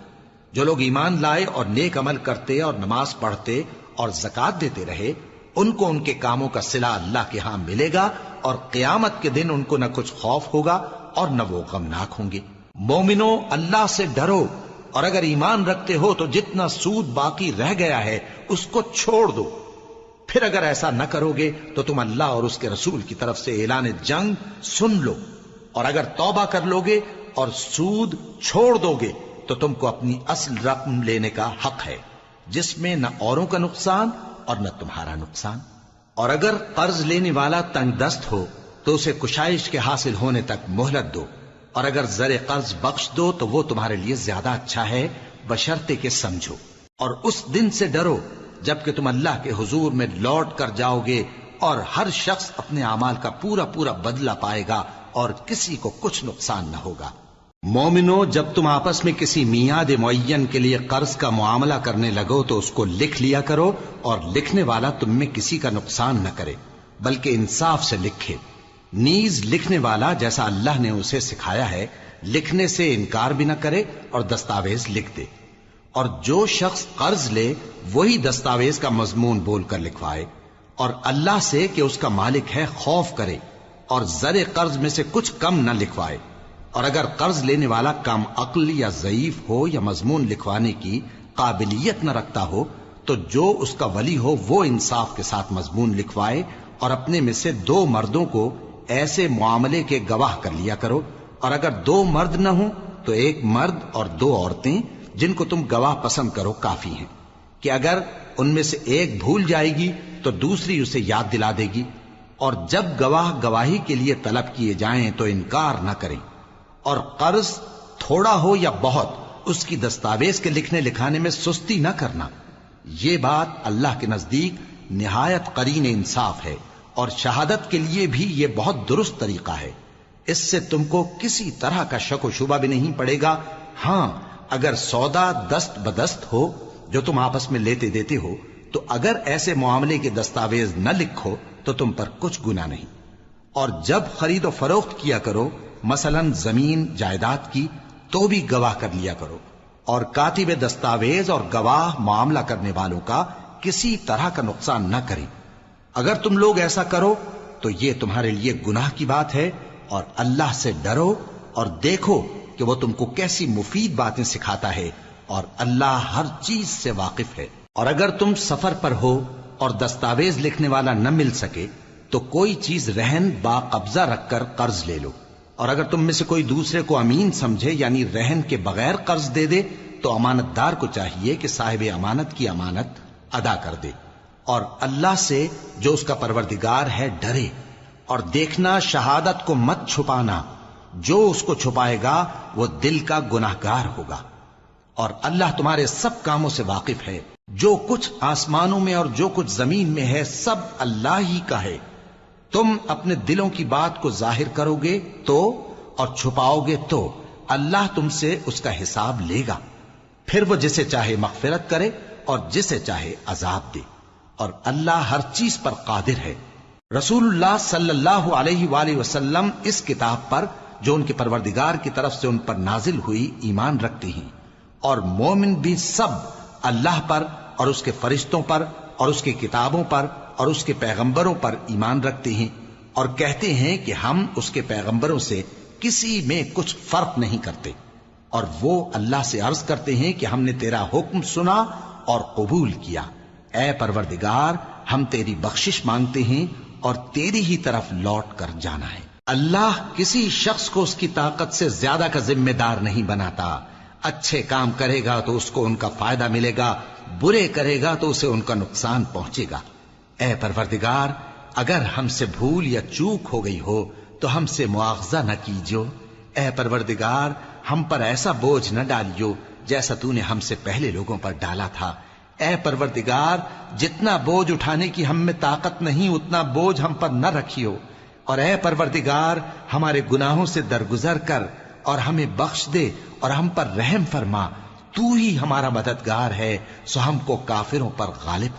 جو لوگ ایمان لائے اور نیک عمل کرتے اور نماز پڑھتے اور زکوٰۃ دیتے رہے، ان کو ان کے کاموں کا صلہ اللہ کے ہاں ملے گا، اور قیامت کے دن ان کو نہ کچھ خوف ہوگا اور نہ وہ غمناک ہوں گے۔ مومنو، اللہ سے ڈرو، اور اگر ایمان رکھتے ہو تو جتنا سود باقی رہ گیا ہے اس کو چھوڑ دو۔ پھر اگر ایسا نہ کرو گے تو تم اللہ اور اس کے رسول کی طرف سے اعلان جنگ سن لو، اور اگر توبہ کر لو گے اور سود چھوڑ دو گے تو تم کو اپنی اصل رقم لینے کا حق ہے، جس میں نہ اوروں کا نقصان اور نہ تمہارا نقصان۔ اور اگر قرض لینے والا تنگ دست ہو تو اسے کشائش کے حاصل ہونے تک مہلت دو، اور اگر زر قرض بخش دو تو وہ تمہارے لیے زیادہ اچھا ہے، بشرطے کہ سمجھو۔ اور اس دن سے ڈرو جبکہ تم اللہ کے حضور میں لوٹ کر جاؤ گے، اور ہر شخص اپنے اعمال کا پورا پورا بدلہ پائے گا، اور کسی کو کچھ نقصان نہ ہوگا۔ مومنو، جب تم آپس میں کسی میعاد معین کے لیے قرض کا معاملہ کرنے لگو تو اس کو لکھ لیا کرو، اور لکھنے والا تم میں کسی کا نقصان نہ کرے بلکہ انصاف سے لکھے۔ نیز لکھنے والا جیسا اللہ نے اسے سکھایا ہے لکھنے سے انکار بھی نہ کرے اور دستاویز لکھ دے، اور جو شخص قرض لے وہی دستاویز کا مضمون بول کر لکھوائے، اور اللہ سے کہ اس کا مالک ہے خوف کرے، اور زر قرض میں سے کچھ کم نہ لکھوائے۔ اور اگر قرض لینے والا کم عقل یا ضعیف ہو یا مضمون لکھوانے کی قابلیت نہ رکھتا ہو تو جو اس کا ولی ہو وہ انصاف کے ساتھ مضمون لکھوائے، اور اپنے میں سے 2 مردوں کو ایسے معاملے کے گواہ کر لیا کرو، اور اگر 2 مرد نہ ہوں تو 1 مرد اور 2 عورتیں جن کو تم گواہ پسند کرو کافی ہیں، کہ اگر ان میں سے ایک بھول جائے گی تو دوسری اسے یاد دلا دے گی، اور جب گواہ گواہی کے لیے طلب کیے جائیں تو انکار نہ کریں۔ اور قرض تھوڑا ہو یا بہت اس کی دستاویز کے لکھنے لکھانے میں سستی نہ کرنا، یہ بات اللہ کے نزدیک نہایت قرین انصاف ہے، اور شہادت کے لیے بھی یہ بہت درست طریقہ ہے۔ اس سے تم کو کسی طرح کا شک و شبہ بھی نہیں پڑے گا۔ ہاں، اگر سودا دست بدست ہو جو تم آپس میں لیتے دیتے ہو تو اگر ایسے معاملے کے دستاویز نہ لکھو تو تم پر کچھ گناہ نہیں۔ اور جب خرید و فروخت کیا کرو مثلاً زمین جائیداد کی، تو بھی گواہ کر لیا کرو، اور کاتب دستاویز اور گواہ معاملہ کرنے والوں کا کسی طرح کا نقصان نہ کریں۔ اگر تم لوگ ایسا کرو تو یہ تمہارے لیے گناہ کی بات ہے، اور اللہ سے ڈرو اور دیکھو کہ وہ تم کو کیسی مفید باتیں سکھاتا ہے، اور اللہ ہر چیز سے واقف ہے۔ اور اگر تم سفر پر ہو اور دستاویز لکھنے والا نہ مل سکے تو کوئی چیز رہن با قبضہ رکھ کر قرض لے لو، اور اگر تم میں سے کوئی دوسرے کو امین سمجھے یعنی رہن کے بغیر قرض دے دے تو امانت دار کو چاہیے کہ صاحب امانت کی امانت ادا کر دے، اور اللہ سے جو اس کا پروردگار ہے ڈرے، اور دیکھنا شہادت کو مت چھپانا، جو اس کو چھپائے گا وہ دل کا گناہگار ہوگا، اور اللہ تمہارے سب کاموں سے واقف ہے۔ جو کچھ آسمانوں میں اور جو کچھ زمین میں ہے سب اللہ ہی کا ہے۔ تم اپنے دلوں کی بات کو ظاہر کرو گے تو اور چھپاؤ گے تو اللہ تم سے اس کا حساب لے گا، پھر وہ جسے چاہے مغفرت کرے اور جسے چاہے عذاب دے، اور اللہ ہر چیز پر قادر ہے۔ رسول اللہ صلی اللہ علیہ وآلہ وسلم اس کتاب پر جو ان کے پروردگار کی طرف سے ان پر نازل ہوئی ایمان رکھتے ہیں، اور مومن بھی سب اللہ پر اور اس کے فرشتوں پر اور اس کی کتابوں پر اور اس کے پیغمبروں پر ایمان رکھتے ہیں، اور کہتے ہیں کہ ہم اس کے پیغمبروں سے کسی میں کچھ فرق نہیں کرتے، اور وہ اللہ سے عرض کرتے ہیں کہ ہم نے تیرا حکم سنا اور قبول کیا۔ اے پروردگار، ہم تیری بخشش مانگتے ہیں اور تیری ہی طرف لوٹ کر جانا ہے۔ اللہ کسی شخص کو اس کی طاقت سے زیادہ کا ذمہ دار نہیں بناتا۔ اچھے کام کرے گا تو اس کو ان کا فائدہ ملے گا، برے کرے گا تو اسے ان کا نقصان پہنچے گا۔ اے پروردگار، اگر ہم سے بھول یا چوک ہو گئی ہو تو ہم سے مواخذہ نہ کیجو۔ اے پروردگار، ہم پر ایسا بوجھ نہ ڈالیو جیسا تو نے ہم سے پہلے لوگوں پر ڈالا تھا۔ اے پروردگار، جتنا بوجھ اٹھانے کی ہم میں طاقت نہیں اتنا بوجھ ہم پر نہ رکھیو، اور اے پروردگار ہمارے گناہوں سے درگزر کر اور ہمیں بخش دے اور ہم پر رحم فرما، تو ہی ہمارا مددگار ہے، سو ہم کو کافروں پر غالب کر۔